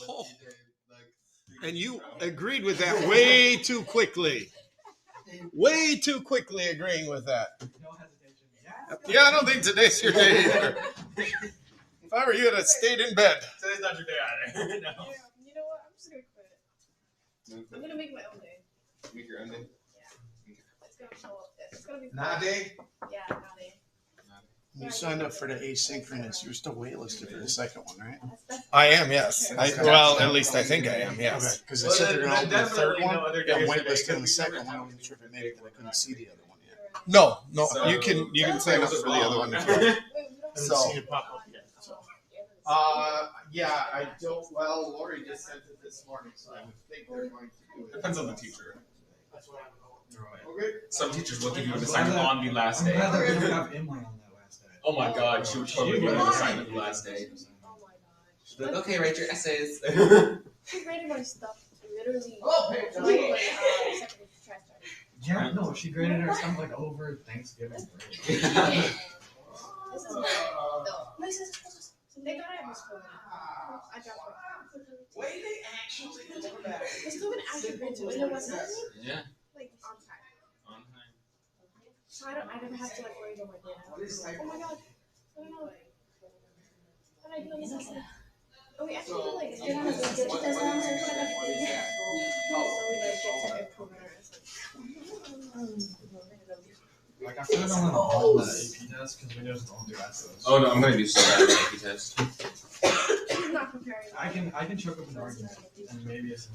Oh. And you agreed with that way too quickly. Way too quickly agreeing with that. No hesitation. Yeah, I don't think today's your day either. If I were you, I'd have stayed in bed. Today's not your day either. No. Yeah, you know what? I'm just gonna quit. I'm gonna make my own day. Make your own day? It's gonna show up. It's gonna be fun. Nade? Yeah, Nade. You signed up for the asynchronous. You're still waitlisted for the second one, right? I am, yes. Well, at least I think I am, yes. Okay, because it said they're going to open the third one. other Yeah, days waitlisted today, on the second one. I wasn't sure if it made it, because I couldn't see the other one yet. No, So- you can sign up for the other one. Wait, we don't I haven't So- seen it pop up yet. So. Yeah, I don't, well, Lori just sent it this morning, so I would think they're going to do it. Depends on the teacher. That's what I'm Okay. Some teachers will give you an assignment on the last day. I'm glad that we don't have Emily on that last day. Oh my god, she would totally give you an assignment the last day. Oh my gosh. She'd be like, okay, write your essays. She graded my stuff literally. Oh, hey, right when second try started. Yeah, no, she graded her stuff like over Thanksgiving break. This is my they thought I was COVID. I dropped it. Wait, they actually It's COVID after grade 2, and it wasn't Yeah, like on time. on time. So I never have to like worry about my data. What is Oh my god. I don't know. What did I do on this lesson? Oh, we actually did like did on a digit test on, so we put it back in. So we like get some improvement or something. Like, I feel like I'm gonna hold that AP test because we just don't do essays. Oh no, I'm gonna do so bad at the AP test. I'm not comparing. I can choke up an argument and maybe it's.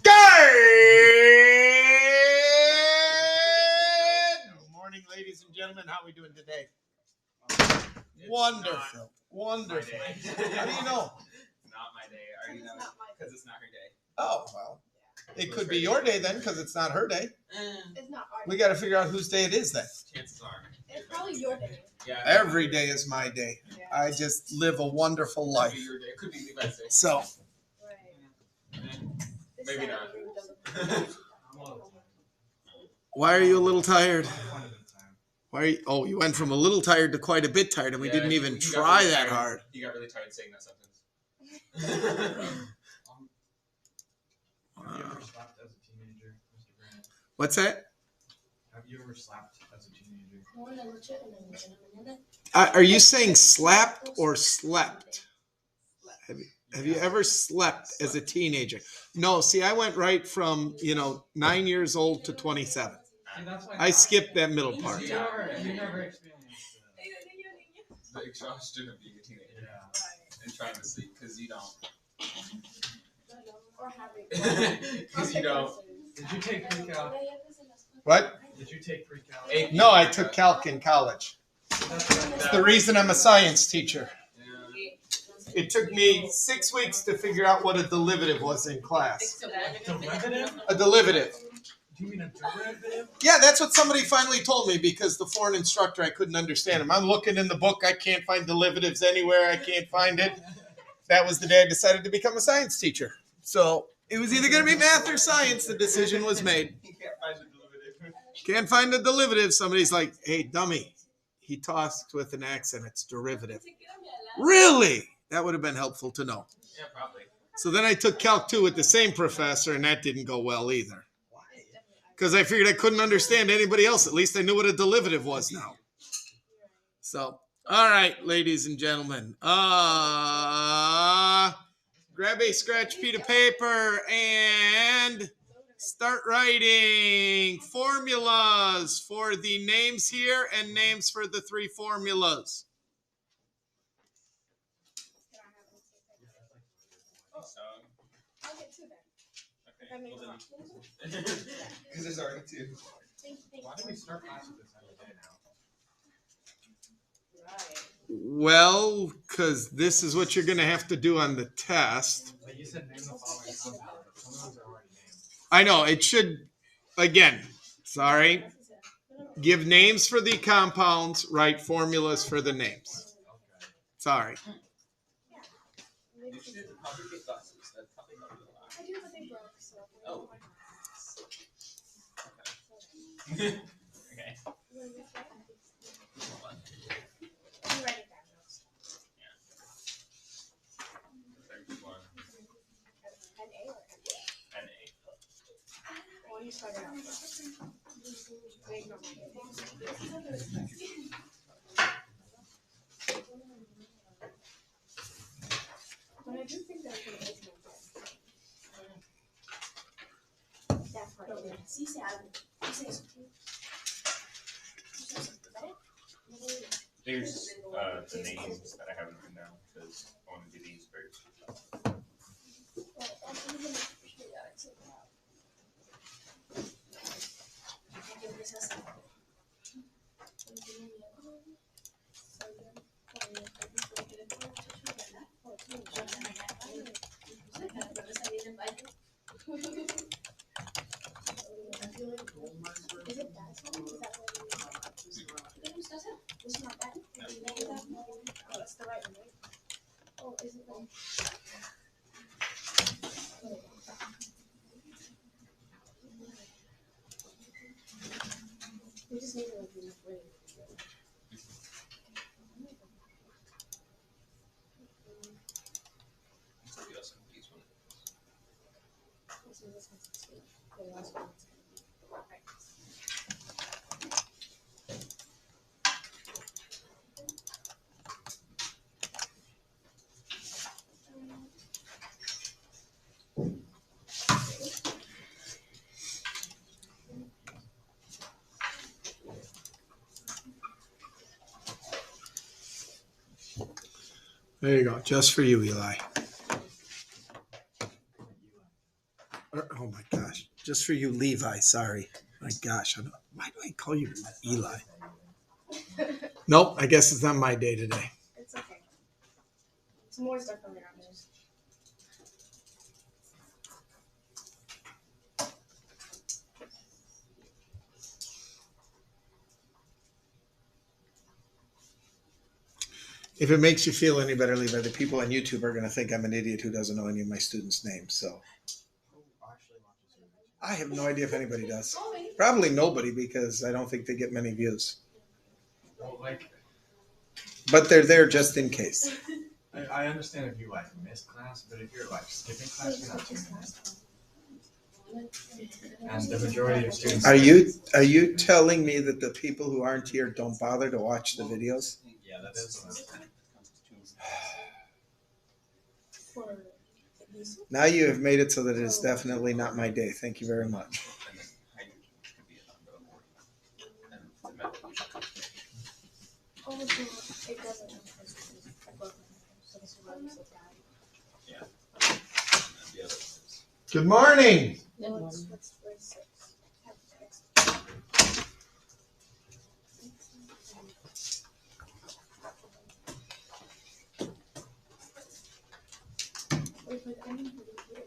Good morning, ladies and gentlemen. How are we doing today? Wonderful. Wonderful. How do you know? It's not my day. I already know because it's not her day. Oh, well. It could be your day then, because it's not her day. It's not our We got to figure out whose day it is then. Chances are. It's probably your day. Yeah. Every day is my day. Yeah. I just live a wonderful Could life. be your day. Could be Levi's day. So, Right. This Maybe not. Saturday we doesn't- I'm a little why are you a little tired? tired. Quite a bit of time. Why are you, oh, you went from a little tired to quite a bit tired, and we Yeah, didn't he- even he got try really that tired. hard. He got really tired saying that sentence. Have you ever slapped as a teenager, Mr. Grant? What's that? Have you ever slapped as a teenager? Are you saying slapped or slept? Have you ever slept as a teenager? No, see, I went right from, 9 years old to 27. See, that's why I skipped that middle part. You never experienced The exhaustion of being a teenager Yeah. and trying to sleep because you don't. Or having. Because you don't. Did you take pre-cal? What? Did you take pre-cal? No, I took calc in college. It's the reason I'm a science teacher. It took me 6 weeks to figure out what a derivative was in class. Derivative? A derivative. Do you mean a derivative? Yeah, that's what somebody finally told me because the foreign instructor, I couldn't understand him. I'm looking in the book. I can't find derivatives anywhere. I can't find it. That was the day I decided to become a science teacher. So it was either going to be math or science. The decision was made. You can't find the derivative. Can't find the derivative. Somebody's like, hey, dummy. He tossed with an accent. It's derivative. Really? That would have been helpful to know. Yeah, probably. So then I took Calc 2 with the same professor, and that didn't go well either. Because I figured I couldn't understand anybody else. At least I knew what a derivative was now. So, all right, ladies and gentlemen. Grab a scratch sheet of paper and start writing formulas for the names here and names for the 3 formulas. I'll get two then. Okay. Well, then, because there's already 2. Why do we start class with this every day now? Well, because this is what you're going to have to do on the test. But you said name the following compound. Some of those are already named. I know, it should, again, sorry, give names for the compounds, write formulas for the names. Okay. Sorry. You should have probably get glasses. That's probably not really I do, but they broke, so. Oh. Okay. You want this right? I'm writing down notes. I you started out. Wait, no. But I do think that's gonna open up that part. Sí se abre. Sí se There's the names that I haven't written down because I want to do these first. Is it that song? Is that what it's not that? Oh, it's the right one, right? Oh, is it like? We just need to like enough rain. So this has to be the last one. There you go, just for you, Eli. Oh my gosh, just for you, Levi. Sorry. My gosh, why do I call you Eli? Nope, I guess it's not my day today. It's okay. Some more stuff coming out. News. If it makes you feel any better, Levi, the people on YouTube are going to think I'm an idiot who doesn't know any of my students' names. So I have no idea if anybody does. Probably nobody because I don't think they get many views. Well, like, But they're there just in case. I understand if you like miss class, but if you're like skipping class, you're not doing that. And the majority of students. Are you telling me that the people who aren't here don't bother to watch the videos? Yeah, that is what I'm saying. For these. Now you have made it so that it is definitely not my day. Thank you very much. And then hydrogen could be and the metal. Oh, so it doesn't have to above. So this is why we sit down. And the other ones. Good morning. What's 6? Have text. Wait, but I mean, what do you do?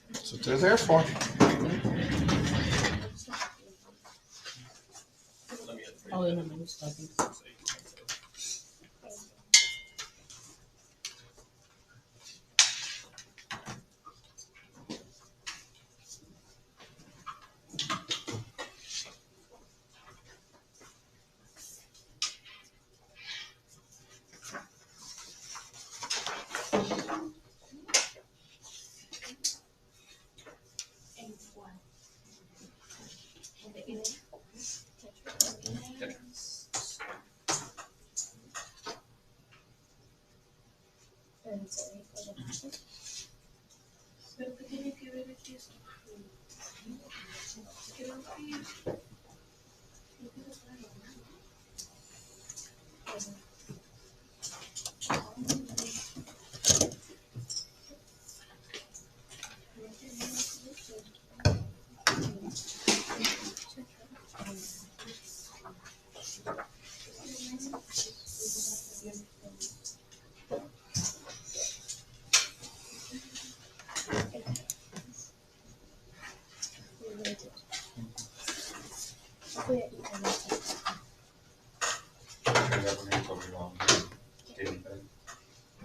That's what they're there for. Oh, in the middle stuff.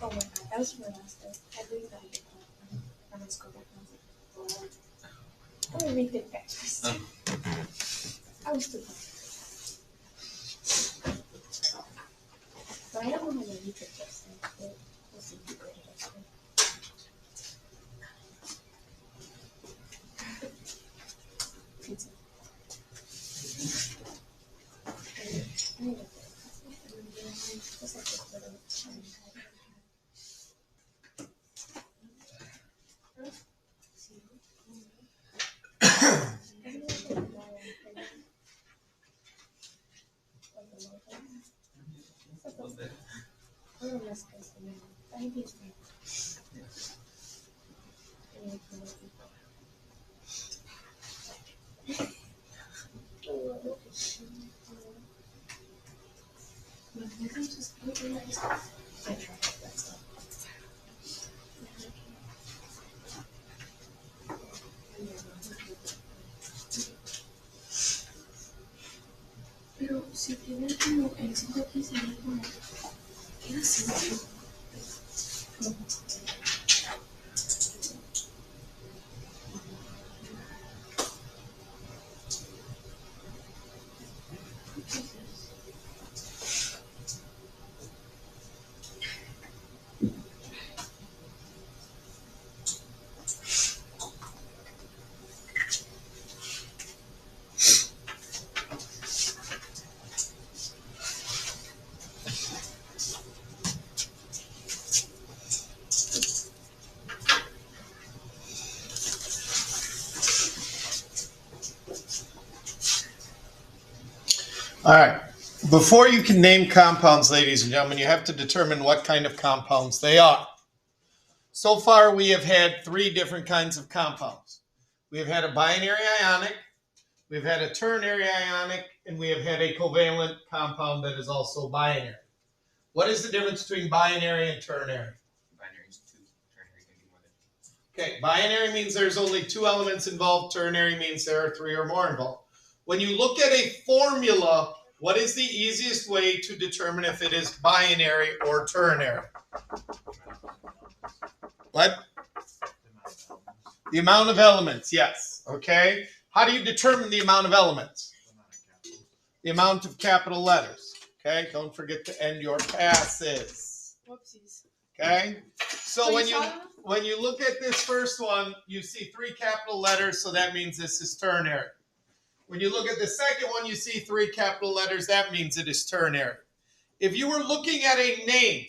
Oh my god, that was my last day. I will read the text. I was too but I don't know how to read the text. We'll see if you get it actually. Pizza. I need a just like this little Pero si tiene como el 5 15 como queda así. All right. Before you can name compounds, ladies and gentlemen, you have to determine what kind of compounds they are. So far, we have had 3 different kinds of compounds. We have had a binary ionic, we've had a ternary ionic, and we have had a covalent compound that is also binary. What is the difference between binary and ternary? Binary is 2. Ternary can be more than 2. Okay, binary means there's only 2 elements involved. Ternary means there are 3 or more involved. When you look at a formula, what is the easiest way to determine if it is binary or ternary? What? The amount of elements, yes. Okay. How do you determine the amount of elements? The amount of capital letters. Okay. Don't forget to end your passes. Whoopsies. Okay. So when you you look at this first one, you see 3 capital letters, so that means this is ternary. When you look at the second one, you see 3 capital letters, that means it is ternary. If you were looking at a name,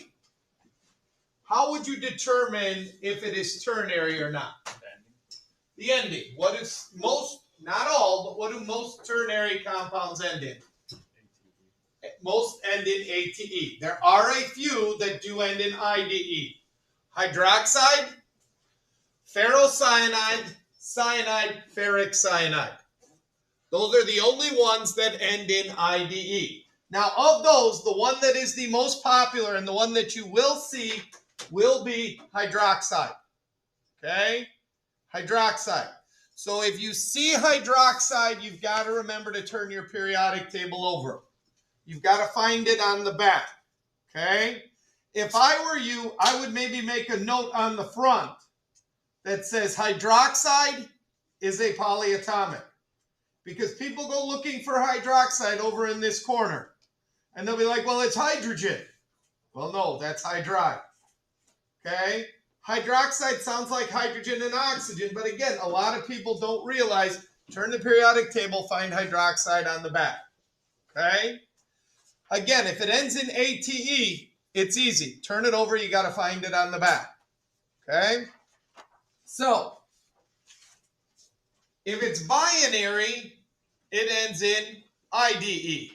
how would you determine if it is ternary or not? The ending. What is most, not all, but what do most ternary compounds end in? Most end in ATE. There are a few that do end in IDE. Hydroxide, ferrocyanide, cyanide, ferric cyanide. Those are the only ones that end in IDE. Now, of those, the one that is the most popular and the one that you will see will be hydroxide. Okay? Hydroxide. So if you see hydroxide, you've got to remember to turn your periodic table over. You've got to find it on the back. Okay? If I were you, I would maybe make a note on the front that says hydroxide is a polyatomic. Because people go looking for hydroxide over in this corner. And they'll be like, well, it's hydrogen. Well, no, that's hydride. Okay? Hydroxide sounds like hydrogen and oxygen. But again, a lot of people don't realize, turn the periodic table, find hydroxide on the back. Okay? Again, if it ends in ATE, it's easy. Turn it over, you got to find it on the back. Okay? So, if it's binary, it ends in IDE.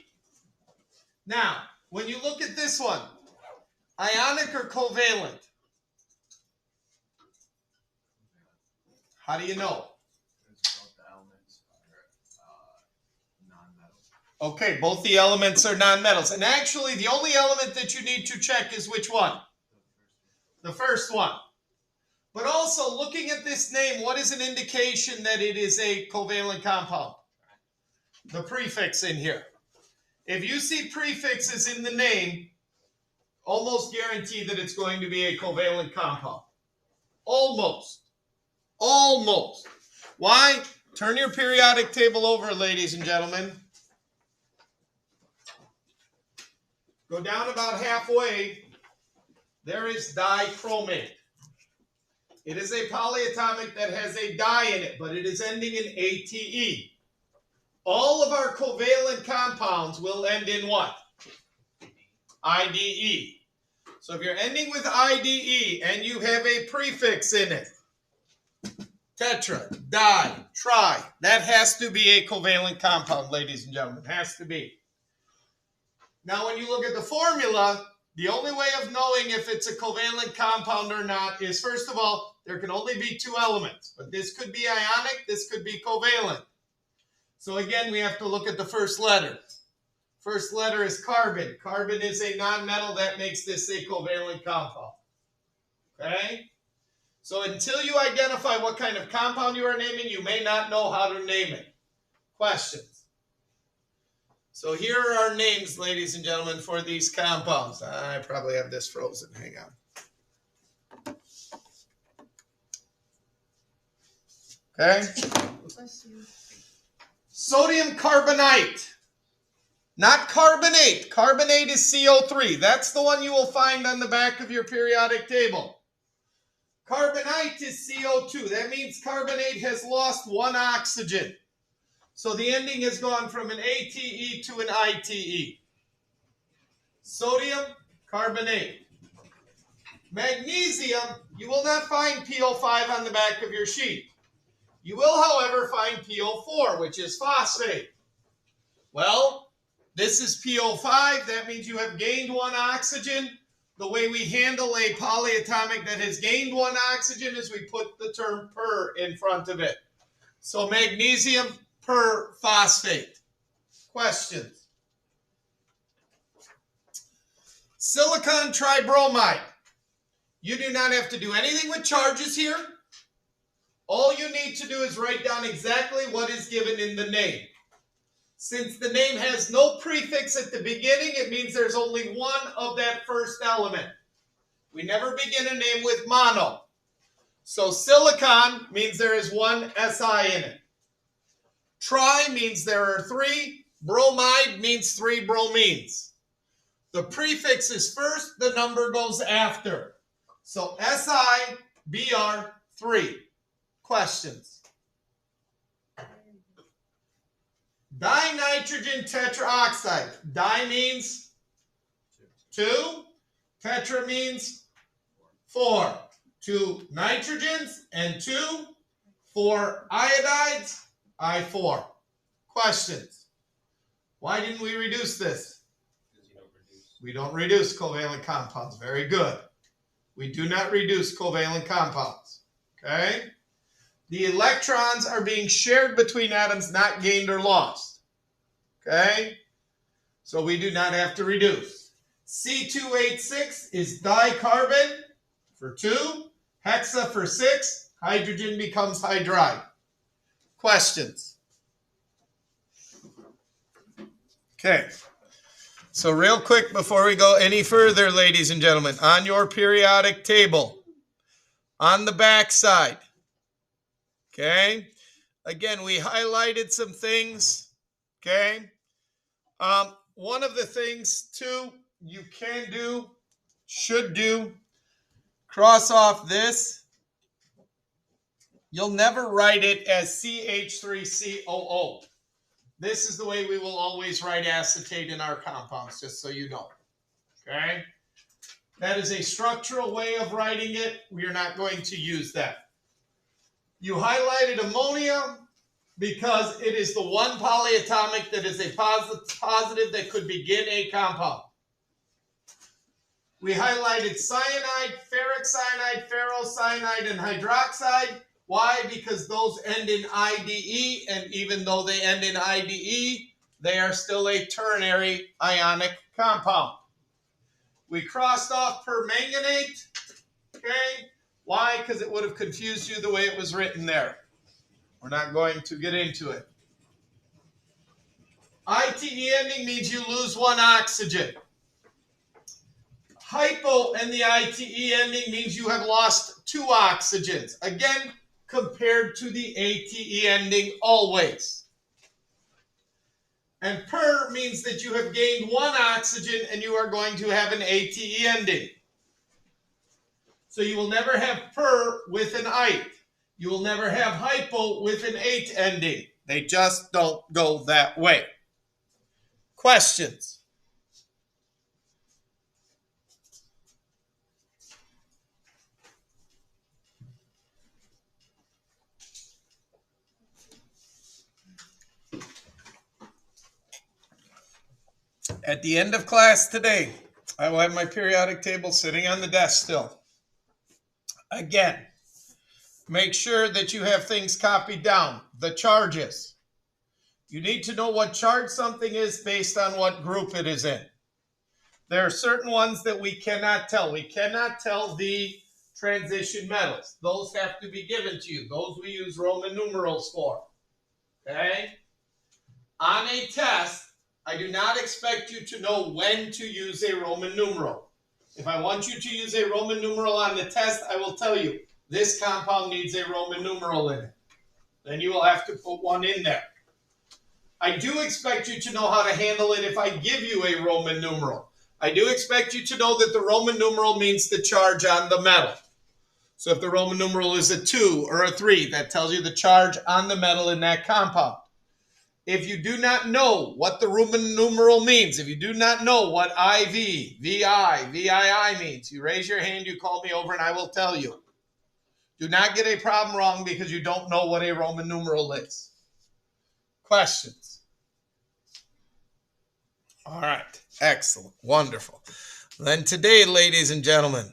Now, when you look at this one, ionic or covalent? How do you know? Both the elements are non-metals. Okay, both the elements are nonmetals. And actually, the only element that you need to check is which one? The first one. But also, looking at this name, what is an indication that it is a covalent compound? The prefix in here. If you see prefixes in the name, almost guarantee that it's going to be a covalent compound. Almost. Almost. Why? Turn your periodic table over, ladies and gentlemen. Go down about halfway. There is dichromate. It is a polyatomic that has a di in it, but it is ending in ATE. All of our covalent compounds will end in what? IDE. So if you're ending with IDE and you have a prefix in it, tetra, di, tri, that has to be a covalent compound, ladies and gentlemen. It has to be. Now, when you look at the formula, the only way of knowing if it's a covalent compound or not is, first of all, there can only be two elements. But this could be ionic, this could be covalent. So again, we have to look at the first letter. First letter is carbon. Carbon is a nonmetal. That makes this a covalent compound. Okay? So until you identify what kind of compound you are naming, you may not know how to name it. Questions? So here are our names, ladies and gentlemen, for these compounds. I probably have this frozen. Hang on. Okay? Sodium carbonate. Not carbonate. Carbonate is CO3. That's the one you will find on the back of your periodic table. Carbonate is CO2. That means carbonate has lost one oxygen. So the ending has gone from an ATE to an ITE. Sodium carbonate. Magnesium, you will not find PO5 on the back of your sheet. You will, however, find PO4, which is phosphate. Well, this is PO5. That means you have gained one oxygen. The way we handle a polyatomic that has gained one oxygen is we put the term per in front of it. So magnesium perphosphate. Questions? Silicon tribromide. You do not have to do anything with charges here. All you need to do is write down exactly what is given in the name. Since the name has no prefix at the beginning, it means there's only one of that first element. We never begin a name with mono. So silicon means there is one Si in it. Tri means there are three. Bromide means three bromines. The prefix is first, the number goes after. So Si, Br, 3. Questions? Dinitrogen tetraoxide. Di means 2. Tetra means 4. 2 nitrogens and 2. 4 iodides. I4. Questions? Why didn't we reduce this? Because you don't reduce. We don't reduce covalent compounds. Very good. We do not reduce covalent compounds. Okay? The electrons are being shared between atoms, not gained or lost. Okay? So we do not have to reduce. C2H6 is dicarbon for 2. Hexa for 6. Hydrogen becomes hydride. Questions? Okay. So real quick before we go any further, ladies and gentlemen, on your periodic table, on the back side, okay, again, we highlighted some things, okay. One of the things, too, you can do, should do, cross off this. You'll never write it as CH3COO. This is the way we will always write acetate in our compounds, just so you know. Okay? That is a structural way of writing it. We are not going to use that. You highlighted ammonia because it is the one polyatomic that is a positive that could begin a compound. We highlighted cyanide, ferric cyanide, ferrocyanide, and hydroxide. Why? Because those end in IDE, and even though they end in IDE, they are still a ternary ionic compound. We crossed off permanganate. Okay? Why? Because it would have confused you the way it was written there. We're not going to get into it. ITE ending means you lose one oxygen. Hypo and the ITE ending means you have lost 2 oxygens. Again, compared to the ATE ending always. And per means that you have gained 1 oxygen and you are going to have an ATE ending. So you will never have per with an ite. You will never have hypo with an ate ending. They just don't go that way. Questions? At the end of class today, I will have my periodic table sitting on the desk still. Again, make sure that you have things copied down. The charges. You need to know what charge something is based on what group it is in. There are certain ones that we cannot tell. We cannot tell the transition metals. Those have to be given to you. Those we use Roman numerals for. Okay? On a test, I do not expect you to know when to use a Roman numeral. If I want you to use a Roman numeral on the test, I will tell you, this compound needs a Roman numeral in it. Then you will have to put one in there. I do expect you to know how to handle it if I give you a Roman numeral. I do expect you to know that the Roman numeral means the charge on the metal. So if the Roman numeral is a 2 or a 3, that tells you the charge on the metal in that compound. If you do not know what the Roman numeral means, if you do not know what IV, VI, VII means, you raise your hand, you call me over, and I will tell you. Do not get a problem wrong because you don't know what a Roman numeral is. Questions? All right. Excellent. Wonderful. Then today, ladies and gentlemen,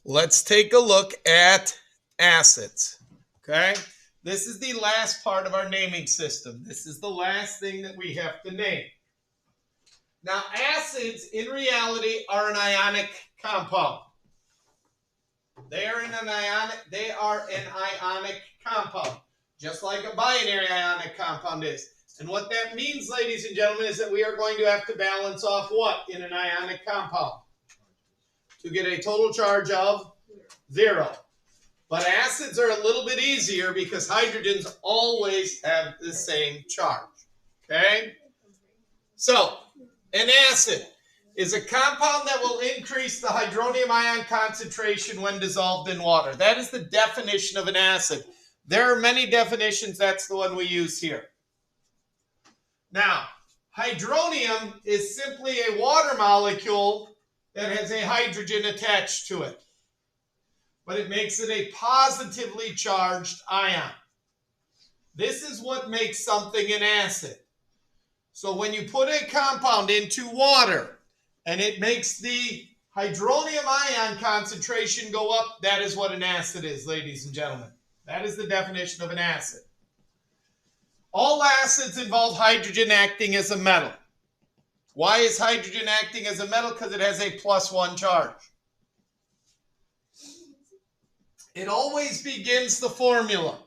let's take a look at acids. Okay? This is the last part of our naming system. This is the last thing that we have to name. Now, acids, in reality, are an ionic compound. They are an ionic compound, just like a binary ionic compound is. And what that means, ladies and gentlemen, is that we are going to have to balance off what in an ionic compound? To get a total charge of 0. But acids are a little bit easier because hydrogens always have the same charge. Okay? So, an acid is a compound that will increase the hydronium ion concentration when dissolved in water. That is the definition of an acid. There are many definitions. That's the one we use here. Now, hydronium is simply a water molecule that has a hydrogen attached to it. But it makes it a positively charged ion. This is what makes something an acid. So when you put a compound into water and it makes the hydronium ion concentration go up, that is what an acid is, ladies and gentlemen. That is the definition of an acid. All acids involve hydrogen acting as a metal. Why is hydrogen acting as a metal? Because it has a +1 charge. It always begins the formula.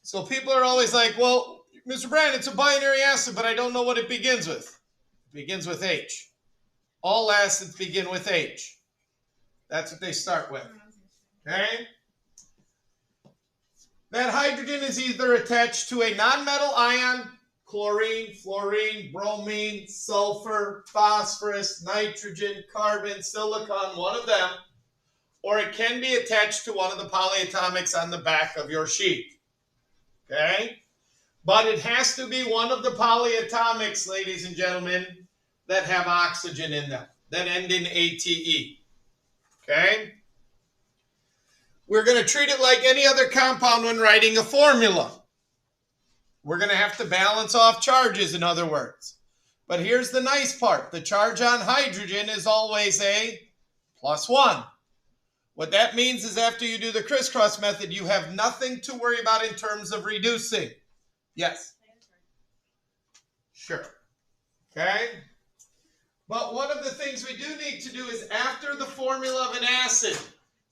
So people are always like, well, Mr. Brand, it's a binary acid, but I don't know what it begins with. It begins with H. All acids begin with H. That's what they start with. Okay? That hydrogen is either attached to a nonmetal ion, chlorine, fluorine, bromine, sulfur, phosphorus, nitrogen, carbon, silicon, one of them, or it can be attached to one of the polyatomics on the back of your sheet. Okay? But it has to be one of the polyatomics, ladies and gentlemen, that have oxygen in them, that end in ATE. Okay? We're going to treat it like any other compound when writing a formula. We're going to have to balance off charges, in other words. But here's the nice part. The charge on hydrogen is always a +1. What that means is after you do the crisscross method, you have nothing to worry about in terms of reducing. Yes? Sure. Okay? But one of the things we do need to do is after the formula of an acid,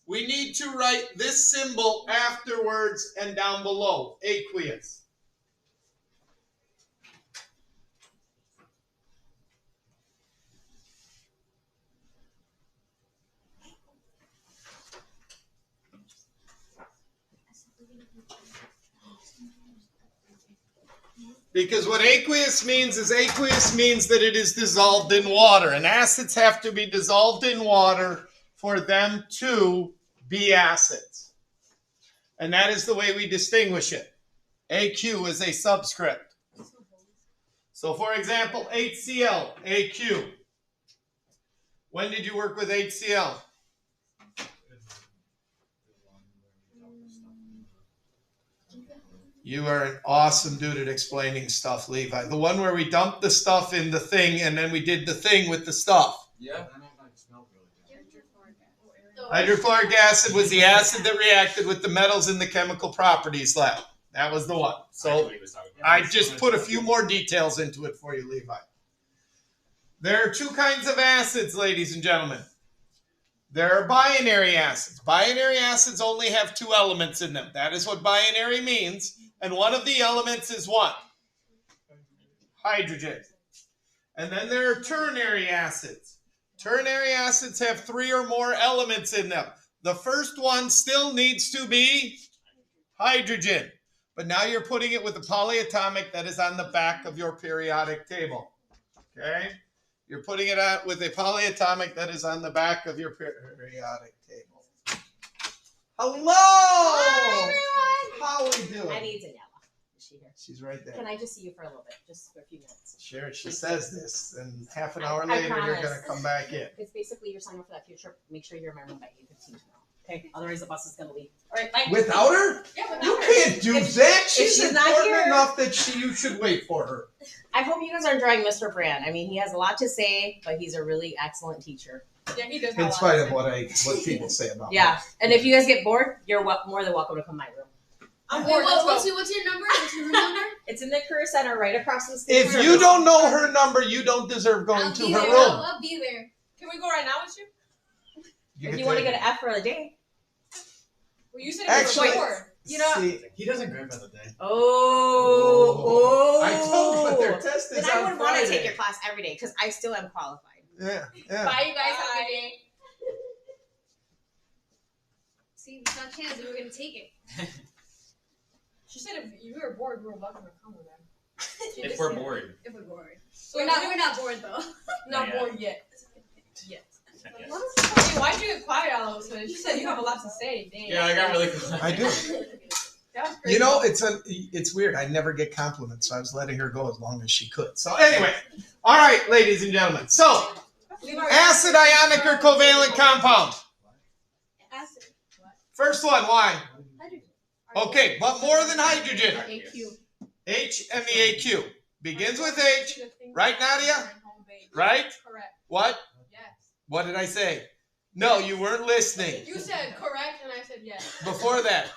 we need to write this symbol afterwards and down below, aqueous. Because what aqueous means is that it is dissolved in water. And acids have to be dissolved in water for them to be acids. And that is the way we distinguish it. AQ is a subscript. So for example, HCl, AQ. When did you work with HCl? You are an awesome dude at explaining stuff, Levi. The one where we dumped the stuff in the thing and then we did the thing with the stuff. Yeah. Hydrochloric acid was the acid that reacted with the metals in the chemical properties lab. That was the one. So I just put a few more details into it for you, Levi. There are two kinds of acids, ladies and gentlemen. There are binary acids. Binary acids only have two elements in them. That is what binary means. And one of the elements is what? Hydrogen. And then there are ternary acids. Ternary acids have three or more elements in them. The first one still needs to be hydrogen. But now you're putting it with a polyatomic that is on the back of your periodic table. Okay? You're putting it out with a polyatomic that is on the back of your periodic table. Hello! Hi, everyone! How are we doing? I need Daniela. Is she here? She's right there. Can I just see you for a little bit? Just for a few minutes. Sure, she says this, and half an hour I later you're promise. going to come back in. It's basically you're signing up for that future. Make sure you're remembering by 8:15 tomorrow. Okay? Otherwise the bus is gonna leave. Alright, bye. Without her? Yeah, without You her. can't do If- that. if She's she's not important here- enough that you should wait for her. I hope you guys are enjoying Mr. Brand. I mean, he has a lot to say, but he's a really excellent teacher. Yeah, he does. In spite of what people say about Yeah. And if you guys get bored, you're more than welcome to come to my room. I'm Wait, bored. Let's what's go. your number? What's your number? It's in the career center right across the me. stage. If you don't know her number, you don't deserve going I'll to be her there. room. I'll be there. Can we go right now with you? If you want to get an F for the day. Well, you said Actually- it was bored. You know. See, He doesn't grab by the day. Oh. I told, but their test Then is I on would want to take Friday. your class every day because I still am qualified. Yeah, yeah. Bye, you guys. Have a good day. See, it's not a chance. We were gonna take it. She said if you were bored, we were welcome to come with them. She If just we're said- bored. If we're bored. So We're not bored though. not Yeah. bored yet. Yet. Yes. Hey, why'd you get quiet all of a sudden? She said you have a lot to say. Dang. Yeah, I got really concerned. I do. That was crazy. You know, it's weird. I never get compliments, so I was letting her go as long as she could. So anyway, all right, ladies and gentlemen. So Leave our- acid, ionic, or covalent compound. Acid. First one, why? Hydrogen. Okay, but more than hydrogen. AQ. H and the AQ. Begins with H, right, Nadia? Right? Correct. What? Yes. What did I say? No, you weren't listening. You said correct, and I said yes. Before that.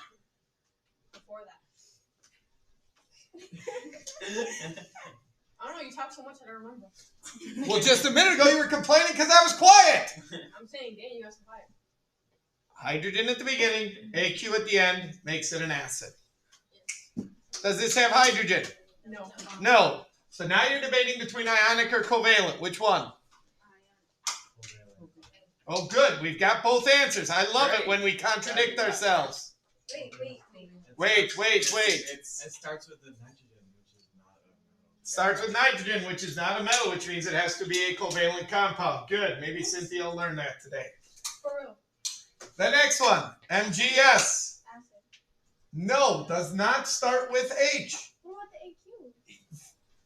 Before that. I don't know. You talk so much, I don't remember. Well, just a minute ago you were complaining because I was quiet. I'm saying, dang, you guys are quiet. Hydrogen at the beginning, AQ at the end, makes it an acid. Does this have hydrogen? No. No. So now you're debating between ionic or covalent. Which one? Oh, good. We've got both answers. I love it when we contradict ourselves. Wait. Wait. It starts with the nitrogen, which is not a metal. Starts with nitrogen, which is not a metal, which means it has to be a covalent compound. Good. Maybe Cynthia will learn that today. For real. The next one, MgS. Acid. No, does not start with H. What about the AQ?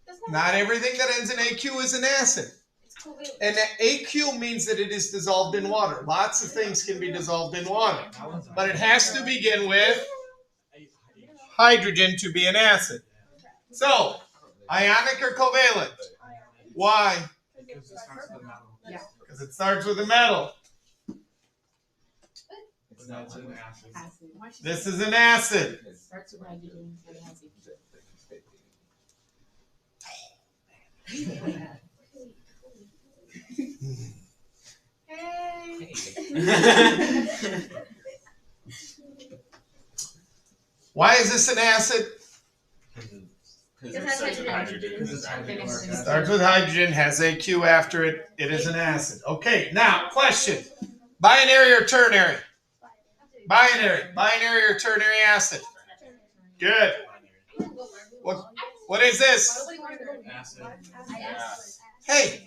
That's Not everything that ends in AQ is an acid. It's covalent. And AQ means that it is dissolved in water. Lots of things can be dissolved in water. But it has to begin with hydrogen to be an acid. So, ionic or covalent? Why? Because it starts with a metal. Because it starts with a metal. It's not an acid. Acid. This is an acid. Starts with hydrogen and it has AQ. Hey. Why is this an acid? It Because has it starts with hydrogen. hydrogen. Because it's hydrochloric acid. Starts with hydrogen, has AQ after it. It is an acid. Okay, now, question. Binary or ternary? Binary or ternary acid? Good. What What is this? Nobody wanted to go. Acid.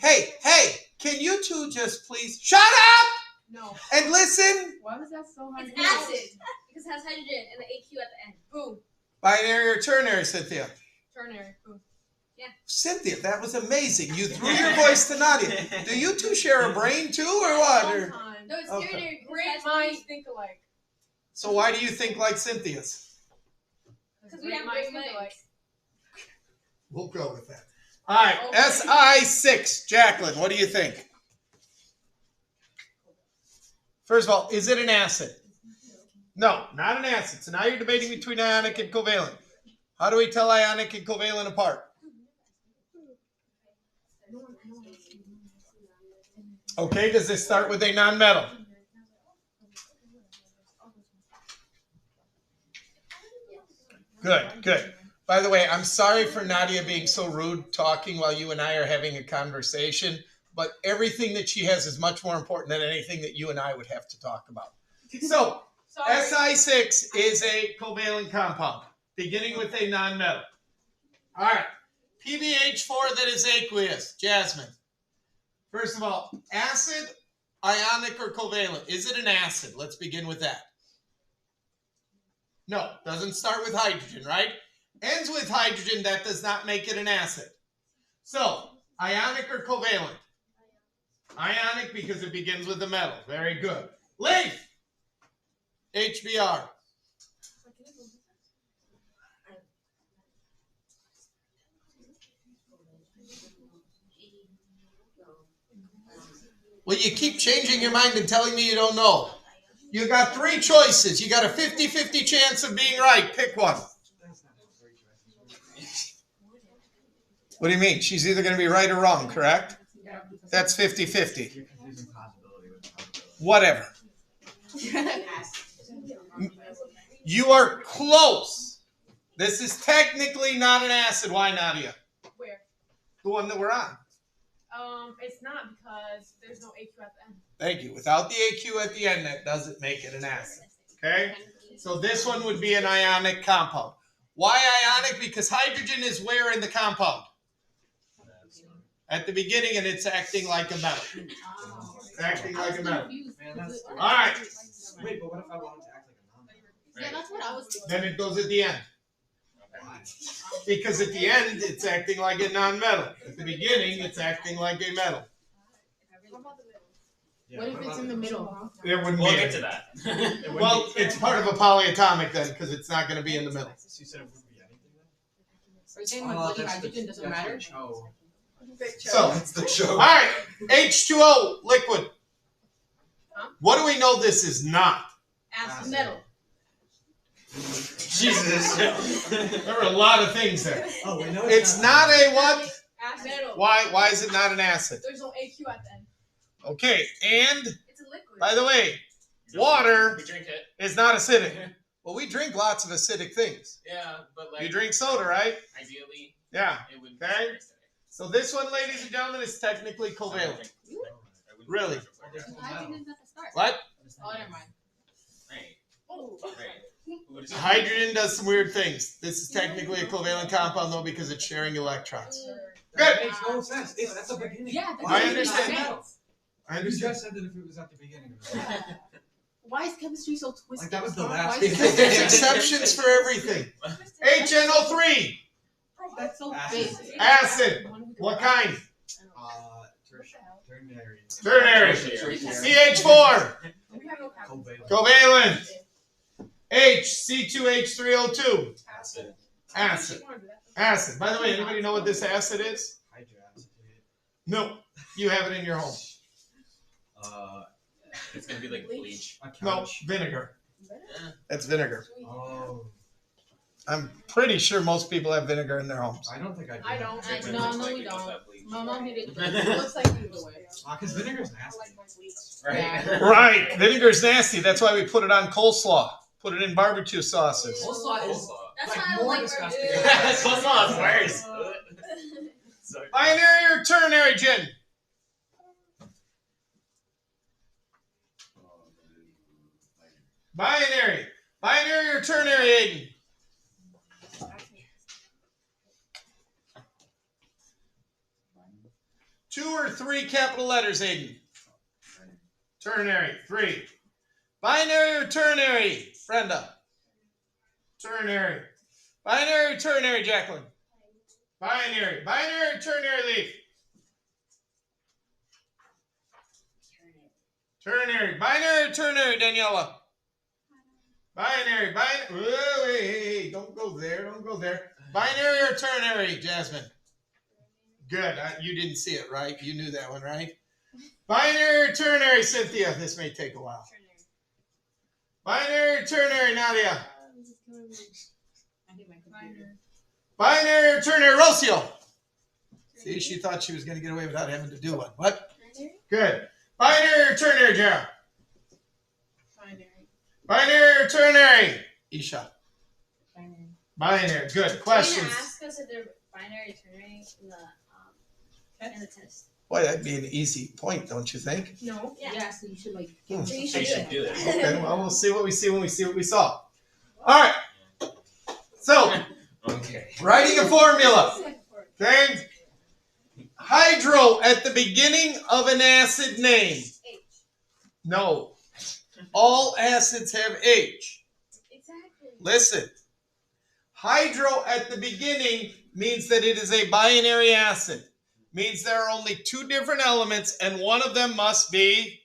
Hey, can you two just please shut up No. and listen? Why was that so hard? It's acid because it has hydrogen and the AQ at the end. Boom. Binary or ternary, Cynthia? Ternary. Boom. Cynthia, that was amazing. You threw your voice to Nadia. Do you two share a brain too, or what? Or- No, it's Okay. ternary. Great minds think alike. so why do you think like Cynthia's? Because we have great minds. We'll go with that. All right, SI6. Jacqueline, what do you think? First of all, is it an acid? No, not an acid. So now you're debating between ionic and covalent. How do we tell ionic and covalent apart? Okay, does this start with a nonmetal? Good. By the way, I'm sorry for Nadia being so rude talking while you and I are having a conversation, but everything that she has is much more important than anything that you and I would have to talk about. So, SI6 is a covalent compound, beginning with a nonmetal. All right, PBH4 that is aqueous. Jasmine. First of all, acid, ionic, or covalent? Is it an acid? Let's begin with that. No, doesn't start with hydrogen, right? Ends with hydrogen, that does not make it an acid. So, ionic or covalent? Ionic because it begins with the metal. Very good. Leaf! HBr. Well, you keep changing your mind and telling me you don't know. You got three choices. You got a 50-50 chance of being right. Pick one. What do you mean? She's either going to be right or wrong, correct? That's 50-50. You're confusing possibility with probability. Whatever. You are close. This is technically not an acid. Why, Nadia? Where? The one that we're on. It's not because there's no AQ at the end. Thank you. Without the AQ at the end, that doesn't make it an acid. Okay? So this one would be an ionic compound. Why ionic? Because hydrogen is where in the compound? At the beginning, and it's acting like a metal. It's acting like a metal. Man, that's All right. Wait, but what if I wanted to act like a non-metal? Yeah, that's what I was doing. Then it goes at the end. Because at the end, it's acting like a non-metal. At the beginning, it's acting like a metal. Yeah, What if it's in the middle? It wouldn't We'll be. get to that. It wouldn't Well, be- it's part of a polyatomic then, because it's not going to be in the middle. So you said it wouldn't be anything then? Are you saying like bloody hydrogen doesn't matter? Oh. So, That's the show. all right, H2O liquid. What do we know this is not? Acid metal. Jesus. There were a lot of things there. Oh, we know It's not a what? Acid metal. Why is it not an acid? There's no AQ at the end. Okay, and It's a liquid. by the way, water We drink it. is not acidic. Well, we drink lots of acidic things. Yeah, but like You drink soda, right? ideally Yeah. it would Okay. be So this one, ladies and gentlemen, is technically covalent. Really? Hydrogen's at the start. What? Oh, never mind. Right. Oh. Right. Hydrogen does some weird things. This is technically a covalent compound though because it's sharing electrons. That Good. makes no sense. It's at the beginning. Yeah, that's I what understand. said. I You understand. just said that if it was at the beginning. Of it. Why is chemistry so twisted? Like, that was the Why last is thing. Because there's exceptions for everything. HNO3, That's so Acid. big. acid. What kind? Ternary. Ternary. CH4, We have no capital. Covalent. covalent. H, C2H3O2, Acid. acid. Acid. By the way, anybody know what this acid is? Hydroacetate. No. You have it in your home. It's gonna be like bleach. A No, couch. vinegar. That's vinegar. Oh. I'm pretty sure most people have vinegar in their homes. I don't think I do. I don't. It's No, most no, likely we goes don't. that bleach. My mom did it. It looks like you do it. Because vinegar's nasty. Right. Yeah. Right. Vinegar's nasty. That's why we put it on coleslaw. Put it in barbecue sauces. Coleslaw is. That's Like, why I don't more like disgusting. burgers. That's what's not worse. Sorry. Binary or ternary gin? Binary. Binary or ternary, Aiden? 2 or 3 capital letters, Aiden? Ternary, 3. Binary or ternary, Brenda? Ternary. Binary or ternary, Jacqueline? Binary. Binary or ternary, Leaf? Ternary. Binary or ternary, Daniela? Binary. Binary. Whoa, hey, don't go there. Don't go there. Binary or ternary, Jasmine? Good. You didn't see it, right? You knew that one, right? Binary or ternary, Cynthia? This may take a while. Binary or ternary, Nadia? Binary or ternary, Rocio? See, she thought she was going to get away without having to do one. What? Good. Binary or ternary, Jara? Binary or ternary, Isha? Binary. Good. They're Questions? gonna ask us if they're binary or ternary in the test. Boy, that'd be an easy point, don't you think? No. Yeah. Yeah, so you should like. Hmm. So you So you should do it. Okay, well, we'll see what we see when we see what we saw. All right. So, Okay. writing a formula. Okay. Hydro at the beginning of an acid name. H. No. All acids have H. Exactly. Listen. Hydro at the beginning means that it is a binary acid. Means there are only 2 different elements and one of them must be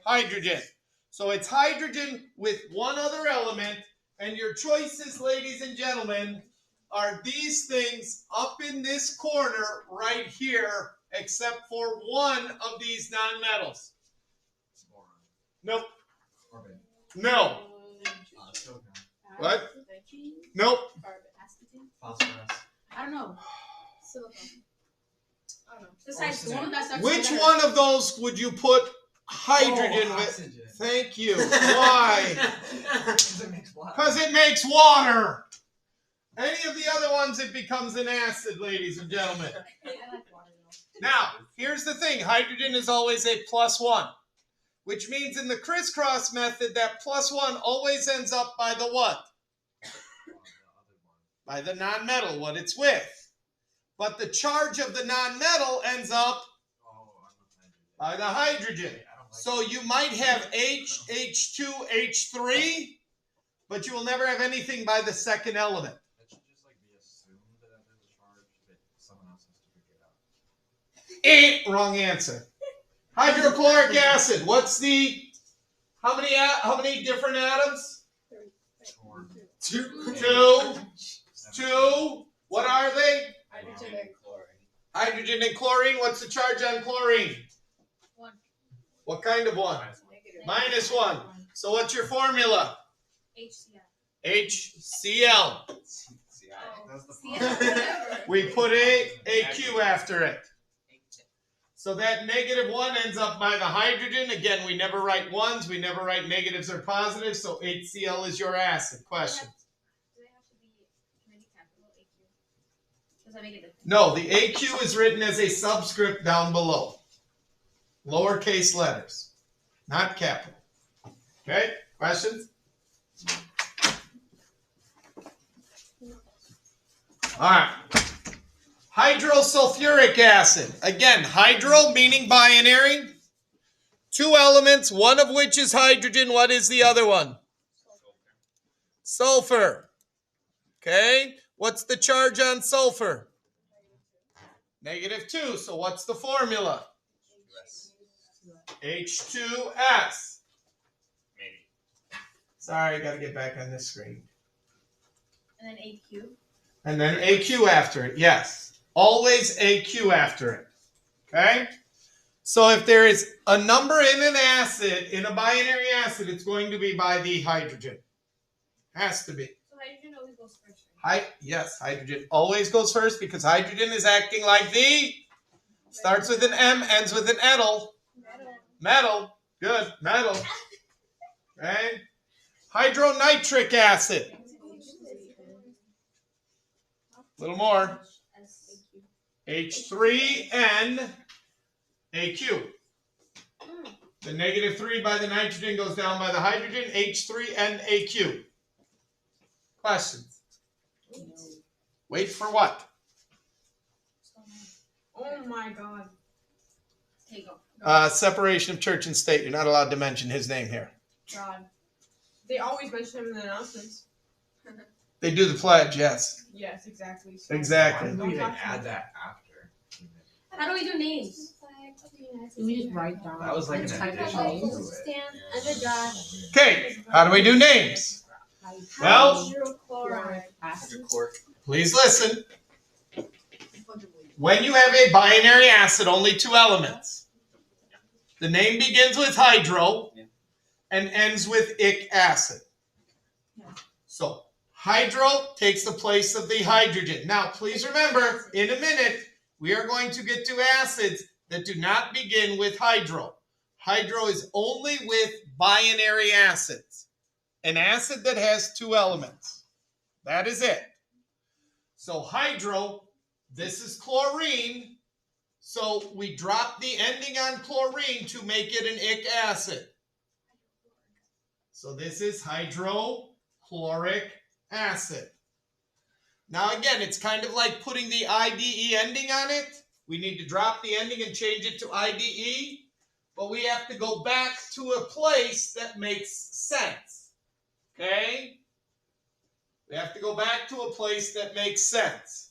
hydrogen. So it's hydrogen with one other element, and your choices, ladies and gentlemen, are these things up in this corner right here, except for one of these nonmetals. Nope. No. What? Nope. Phosphorus. I don't know. Silicon. I don't know. Besides the one that starts Which with one of those would you put hydrogen with? Oxygen. Thank you. Why? Because it makes water. Because it makes water. Any of the other ones, it becomes an acid, ladies and gentlemen. I like water though. Now, here's the thing. Hydrogen is always a +1, which means in the crisscross method, that +1 always ends up by the what? By the nonmetal, what it's with. But the charge of the nonmetal ends up by the hydrogen. So you might have H, H2, H3, but you will never have anything by the second element. That should just like be assumed that there's a charge that someone else has to figure it out. Wrong answer. Hydrochloric acid. What's the how many different atoms? 2. 2. What are they? Hydrogen and chlorine. Hydrogen and chlorine. What's the charge on chlorine? 1. What kind of one? -1. So what's your formula? HCl. HCl. That's the CL. We put a Q after it. So that -1 ends up by the hydrogen. Again, we never write ones. We never write negatives or positives. So HCl is your acid. Question. Do they have to be maybe capital AQ? Does that make a difference? No, the AQ is written as a subscript down below. Lowercase letters, not capital. Okay, questions? All right. Hydrosulfuric acid. Again, hydro meaning binary. 2 elements, one of which is hydrogen. What is the other one? Sulfur. Okay, what's the charge on sulfur? -2. So what's the formula? H2S. Maybe. Sorry, I got to get back on this screen. And then AQ. And then AQ after it. Yes. Always AQ after it. Okay? So if there is a number in an acid, in a binary acid, it's going to be by the hydrogen. Has to be. So hydrogen always goes first, right? Yes, hydrogen always goes first because hydrogen is acting like the, starts with an M, ends with an ethyl. Metal. Good. Metal. Okay? Hydronitric acid. A little more. H3N AQ. The -3 by the nitrogen goes down by the hydrogen. H3N AQ. Questions? Wait for what? Oh my god. Okay, go. Separation of church and state. You're not allowed to mention his name here. God. They always mention him in the announcements. They do the pledge, yes. Yes, exactly. So Exactly. Why did we even add that after? How do we do names? Can we just write down? That was like an just type addition in to names? it. Stand under God. Okay, how do we do names? Well- Hydrochloride. Acid. Please listen. When you have a binary acid, only two elements. The name begins with hydro and ends with ic acid. So hydro takes the place of the hydrogen. Now, please remember, in a minute, we are going to get to acids that do not begin with hydro. Hydro is only with binary acids. An acid that has two elements. That is it. So hydro, this is chlorine. So we drop the ending on chlorine to make it an ic acid. So this is hydrochloric acid. Now again, it's kind of like putting the IDE ending on it. We need to drop the ending and change it to IDE. But we have to go back to a place that makes sense. Okay? We have to go back to a place that makes sense.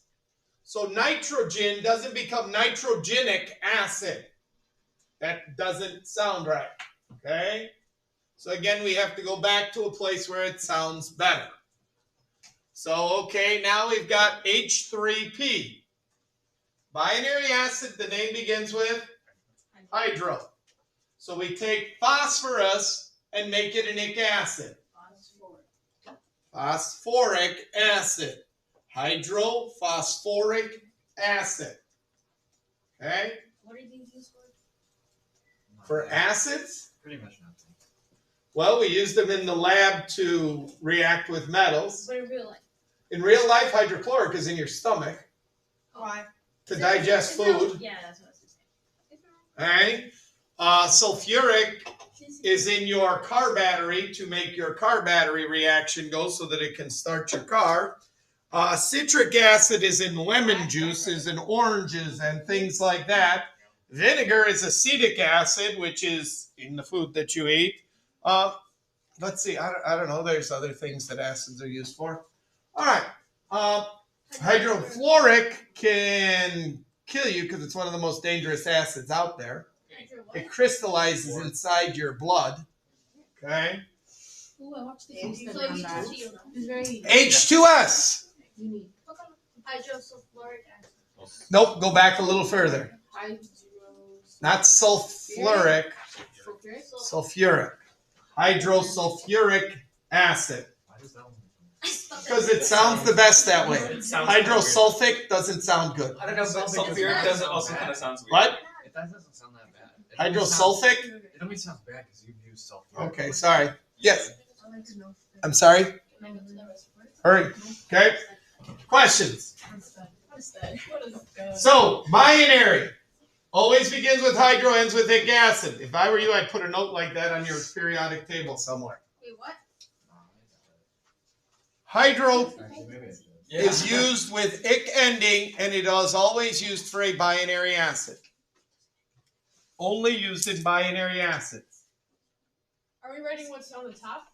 So nitrogen doesn't become nitrogenic acid. That doesn't sound right. Okay? So again, we have to go back to a place where it sounds better. So, okay, now we've got H3P. Binary acid, the name begins with hydro. So we take phosphorus and make it an ic acid. Phosphoric acid. Hydrophosphoric acid. Okay? What are these used for? For acids, Pretty much nothing. well, we use them in the lab to react with metals. But in real life. In real life, hydrochloric is in your stomach Why? to digest food. Yeah, that's what I was saying. Okay? Sulfuric is in your car battery to make your car battery reaction go so that it can start your car. Citric acid is in lemon juices and oranges and things like that. Vinegar is acetic acid, which is in the food that you eat. Let's see, I don't know. There's other things that acids are used for. All right. Hydrofluoric can kill you because it's one of the most dangerous acids out there. It crystallizes inside your blood. Okay. Ooh, I watched the Yeah, news. you So said you that. should shield them. It's very H2S. unique. Hydrosulfuric acid. Nope, go back a little further. Not sulfuric, sulfuric. Hydrosulfuric acid. Why does that one? Because it sounds the best that way. It sounds Hydrosulfic doesn't sound good. I don't know, but sulfuric doesn't also kind of sounds weird. What? It doesn't sound that bad. It only sounds- Hydrosulfic? It only sounds bad because you've used sulfuric. Okay, sorry. Yes. I'm sorry. Hurry. Okay. Questions. So, binary. Always begins with hydro, ends with ic acid. If I were you, I'd put a note like that on your periodic table somewhere. Wait, what? Hydro Actually, maybe I should. is used with ic ending, and it is always used for a binary acid. Only used in binary acids. Are we writing what's on the top?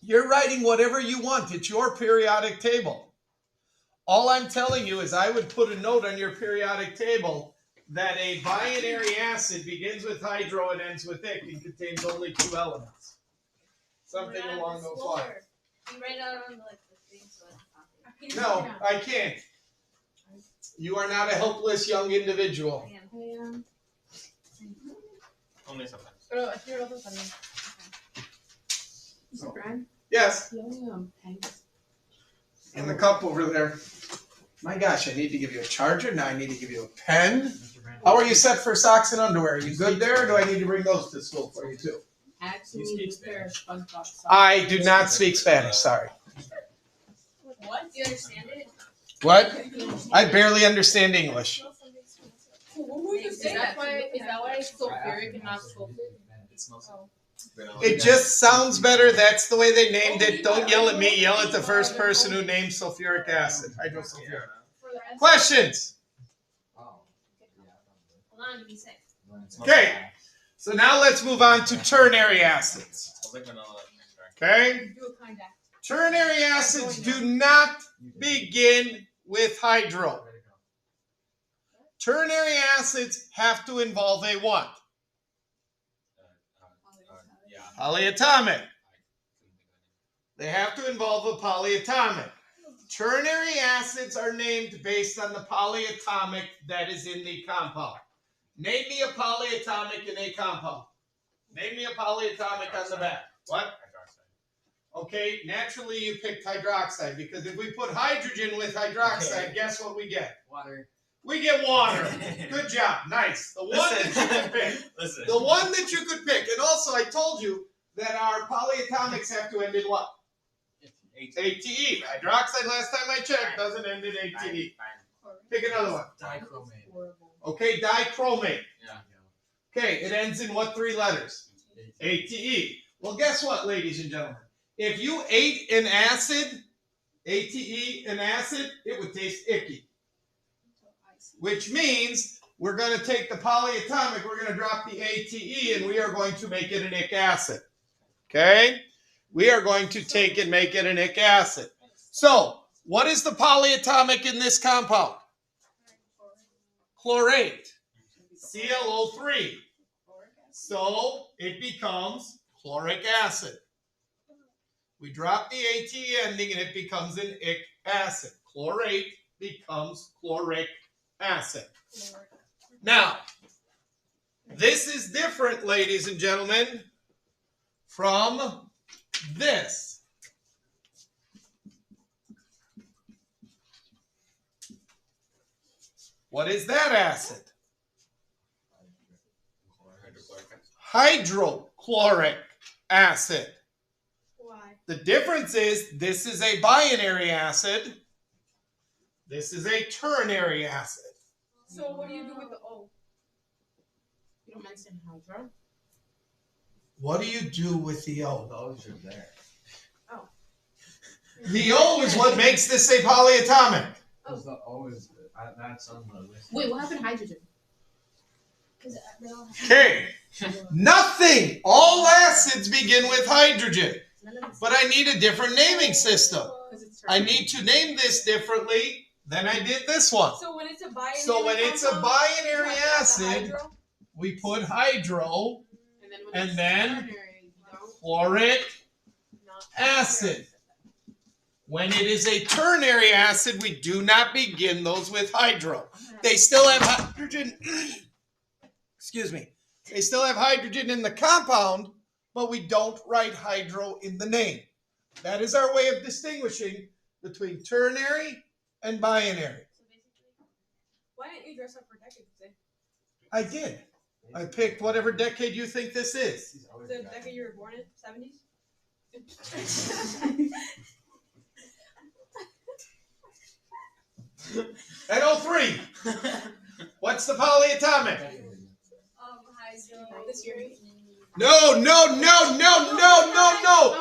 You're writing whatever you want. It's your periodic table. All I'm telling you is I would put a note on your periodic table that a binary acid begins with hydro and ends with ic and contains only two elements. Something along those lines. You write out on the thing so I can copy it. No, I can't. You are not a helpless young individual. Only sometimes. Pero aquí lo otro también. Mr. Brian, Yes, do you have any pens? in the cup over there. My gosh, I need to give you a charger. Now I need to give you a pen. Mr. Brandon. How are you set for socks and underwear? Are you good there, or do I need to bring those to school for you too? Actually, You speak this pair of SpongeBob socks. I do not speak Spanish. Sorry. What? Do you understand it? What? I barely understand English. Is that why it's sulfuric and not sulfuric? It smells It just sounds better. That's the way they named it. Don't yell at me. Yell at the first person who named sulfuric acid. Hydrosulfuric. Questions? Oh. Yeah, Hold 96. Okay. So now let's move on to ternary acids. I was like, no, Okay? Do a contact. Ternary acids do not begin with hydro. Ternary acids have to involve a what? yeah. Polyatomic. They have to involve a polyatomic. Ternary acids are named based on the polyatomic that is in the compound. Name me a polyatomic in a compound. Name me a polyatomic on the back. What? Hydroxide. Okay, naturally you picked hydroxide because if we put hydrogen with hydroxide, guess what we get? Water. We get water. Good job. Nice. The one that you could pick. Listen. The one that you could pick. And also I told you that our polyatomics have to end in what? ATE. Hydroxide, last time I checked, doesn't end in ATE. Pick another one. Dichromate. Okay, dichromate. Yeah. Okay, it ends in what three letters? ATE. Well, guess what, ladies and gentlemen? If you ate an acid, ATE, an acid, it would taste icky. Which means we're going to take the polyatomic, we're going to drop the ATE, and we are going to make it an ic acid. Okay? We are going to take and make it an ic acid. So, what is the polyatomic in this compound? Chlorate. ClO3. So, it becomes chloric acid. We drop the AT ending and it becomes an ic acid. Chlorate becomes chloric acid. Now, this is different, ladies and gentlemen, from this. What is that acid? Hydrochloric acid. Why? The difference is this is a binary acid. This is a ternary acid. So what do you do with the O? You don't mention hydro. What do you do with the O? Those are there. The O is what makes this a polyatomic. Because the O is that's on the list. Wait, what happened to hydrogen? Because they all have. Okay. Nothing. All acids begin with hydrogen. None of this. But I need a different naming system. 'Cause it's I need to name this differently than I did this one. So when it's a binary So when it's a compound, binary you have the acid, hydro, we put hydro, when and it's then ternary, you don't- chloric not- acid. When it is a ternary acid, we do not begin those with hydro. They still have hydrogen. Excuse me. They still have hydrogen in the compound, but we don't write hydro in the name. That is our way of distinguishing between ternary and binary. So basically, Why didn't you dress up for decades? I did. I picked whatever decade you think this is. The decade you were born in, 70s? At 03. What's the polyatomic? hydro. This year. No. I'm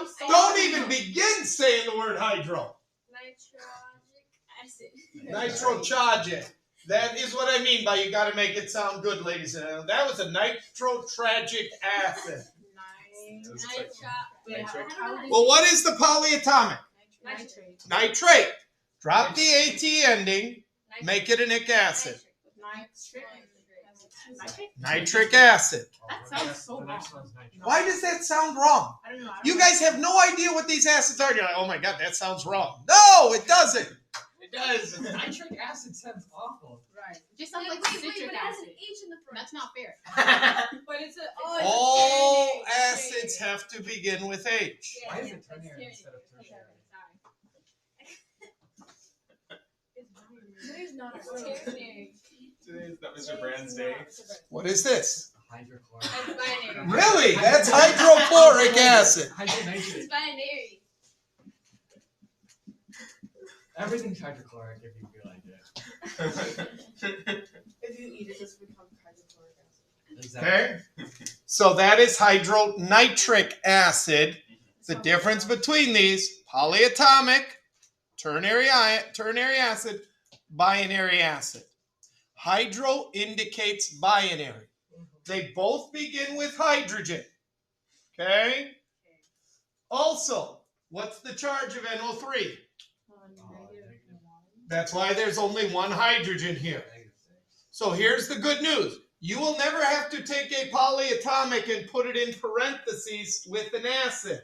sorry. Don't even begin saying the word hydro. Nitric acid. Nitrotragic. That is what I mean by you got to make it sound good, ladies and gentlemen. That was a nitrotragic acid. Nitric. Well, what is the polyatomic? Nitrate. Nitrate. Drop the AT ending, make it an ic acid. Nitric acid. That sounds so The next wrong. one's nitric. Why does that sound wrong? I don't know. You guys have no idea what these acids are. You're like, oh my God, that sounds wrong. No, it doesn't. It does. Nitric acid sounds awful. Right. It just sounds Wait, like wait, citric but it has an acid. H in the front. That's not fair. But it's a. All it's a acids have to begin with H. Why is Yeah, it that's ternary scary. instead of tertiary? Today's not a It's ternary. Today's not Mr. Brand's day. What is this? Hydrochloric. It's binary. Really? That's hydrochloric acid. Hydronitric. It's binary. Everything's hydrochloric if you feel like it. If you eat it, just becomes hydrochloric acid. Okay. So that is hydronitric acid. The difference between these, polyatomic, ternary acid, binary acid. Hydro indicates binary. They both begin with hydrogen. Okay? Also, what's the charge of NO3? That's why there's only one hydrogen here. So here's the good news. You will never have to take a polyatomic and put it in parentheses with an acid.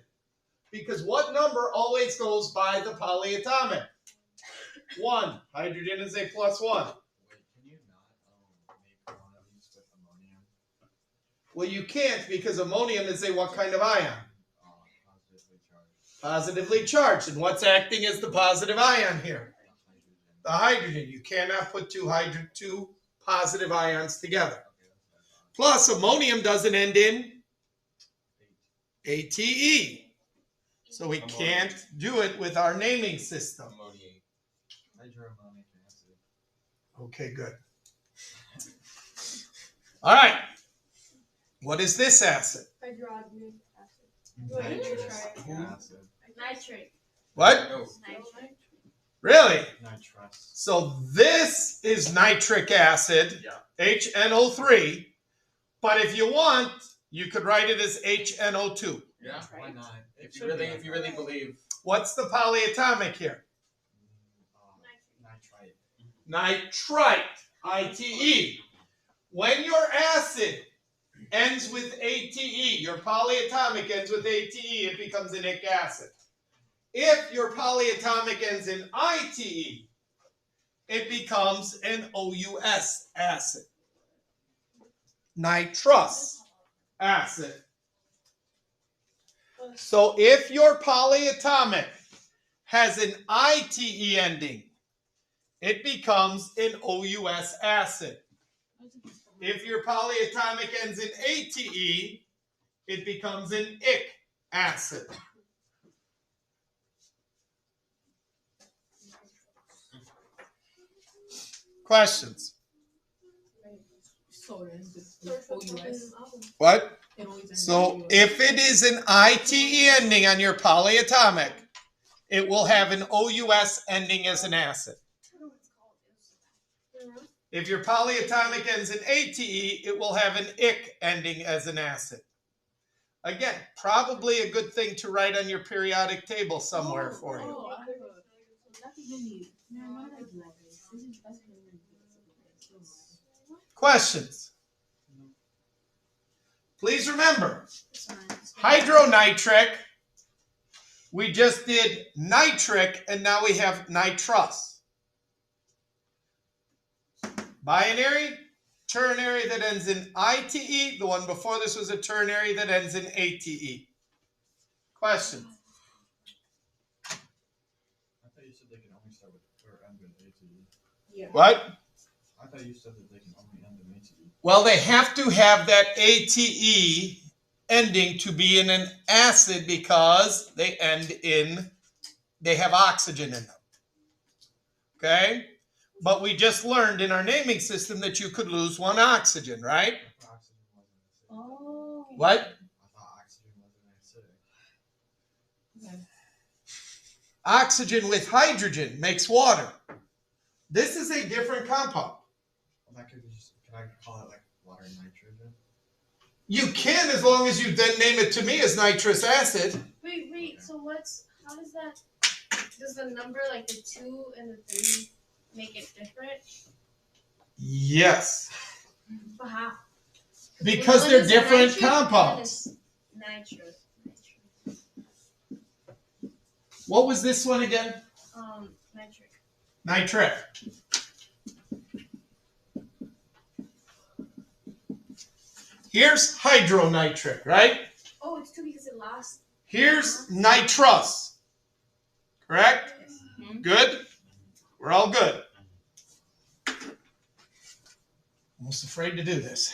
Because what number always goes by the polyatomic? 1. Hydrogen is a +1. Wait, can you not make one of these with ammonium? Well, you can't because ammonium is a what kind of ion? Positively charged. Positively charged. And what's acting as the positive ion here? Hydrogen. The hydrogen. You cannot put two positive ions together. Okay, that's what I thought. Plus, ammonium doesn't end in ATE. So we can't do it with our naming system. Ammoniate. Hydroammonic acid. Okay, good. All right. What is this acid? Hydrogenic acid. Nitrous Nitrite. acid. Nitrate. What? No, Nitrate. Really? nitrous. So this is nitric acid, Yeah. HNO3. But if you want, you could write it as HNO2. Yeah, why not? If you really believe. What's the polyatomic here? Nitrite. Nitrite, ITE. When your acid ends with ATE, your polyatomic ends with ATE, it becomes an ic acid. If your polyatomic ends in ITE, it becomes an OUS acid. Nitrous acid. So if your polyatomic has an ITE ending, it becomes an OUS acid. If your polyatomic ends in ATE, it becomes an ic acid. Questions? So then the OUS. What? It always ends So in if it is an ITE ending on your polyatomic, it will have an OUS ending as an acid. If your polyatomic ends in ATE, it will have an ic ending as an acid. Again, probably a good thing to write on your periodic table somewhere for you. Oh, I heard. So that is many. No, not as like this. This is that's many. Questions? Please remember, hydronitric, we just did nitric, and now we have nitrous. Binary, ternary that ends in ITE. The one before this was a ternary that ends in ATE. Questions? I thought you said they can only start with or end with ATE. Yeah. What? I thought you said that they can only end in ATE. Well, they have to have that ATE ending to be in an acid because they have oxygen in them. Okay? But we just learned in our naming system that you could lose one oxygen, right? I thought oxygen wasn't acidic. Oh. What? I thought oxygen wasn't acidic. Okay. Oxygen with hydrogen makes water. This is a different compound. Well, that could be just, can I call it like water and nitrogen? You can as long as you then name it to me as nitrous acid. Wait, so how does the number like the 2 and the 3 make it different? Yes. But how? Because One they're is different nitric, one compounds. is Nitrous. What was this one again? Nitric. Nitric. Here's hydronitric, right? Oh, it's 2 because it lasts. Here's nitrous. Correct? Good? We're all good. Almost afraid to do this.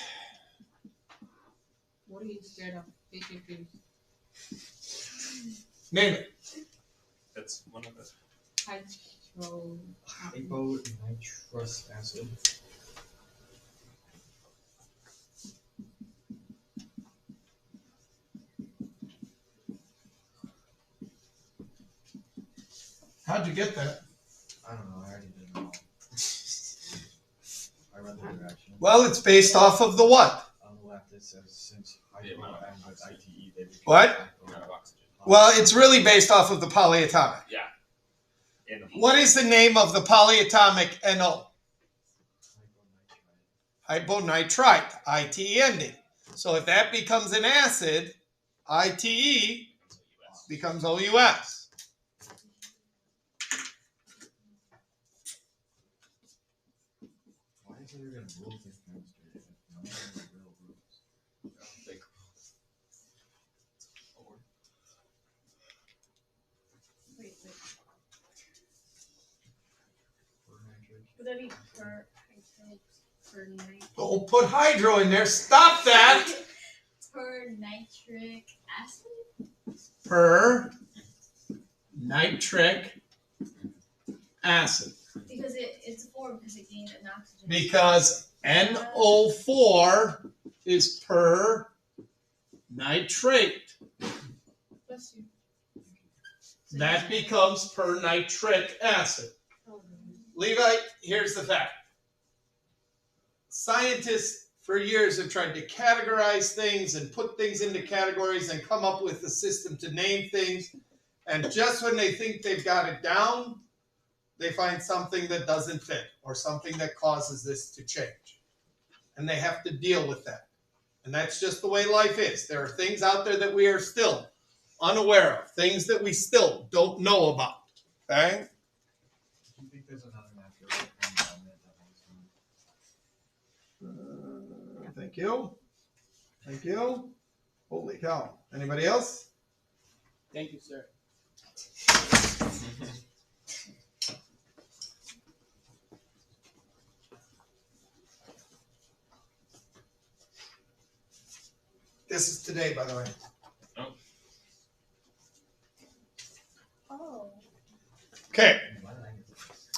What are you scared of? ATP. Name it. That's one of the. Hydro. Hyponitrous acid. How'd you get that? I don't know. I already did it all. I read reaction. Well, it's based off of the what? On the left, it says since The hydro amount of and with oxygen. ITE, they become What? black Amount of oxygen Well, it's really based off of the polyatomic. in the What is the name of the polyatomic NO? hyponitrite. Hyponitrite, ITE ending. So if that becomes an acid, ITE becomes OUS. Why is there even rules in chemistry if none of them are real rules? Would that be per night? Don't put hydro in there. Stop that. Per nitric acid? Per nitric acid. Because it's a 4 because it gained an oxygen. Because NO4 is per nitrate. Bless you. That becomes per nitric acid. Levi, here's the fact. Scientists for years have tried to categorize things and put things into categories and come up with a system to name things. And just when they think they've got it down, they find something that doesn't fit or something that causes this to change. And they have to deal with that. And that's just the way life is. There are things out there that we are still unaware of, things that we still don't know about. Okay? Do you think there's another natural environment that has Thank you. Thank you. Holy cow. Anybody else? Thank you, sir. This is today, by the way. Oh. Okay.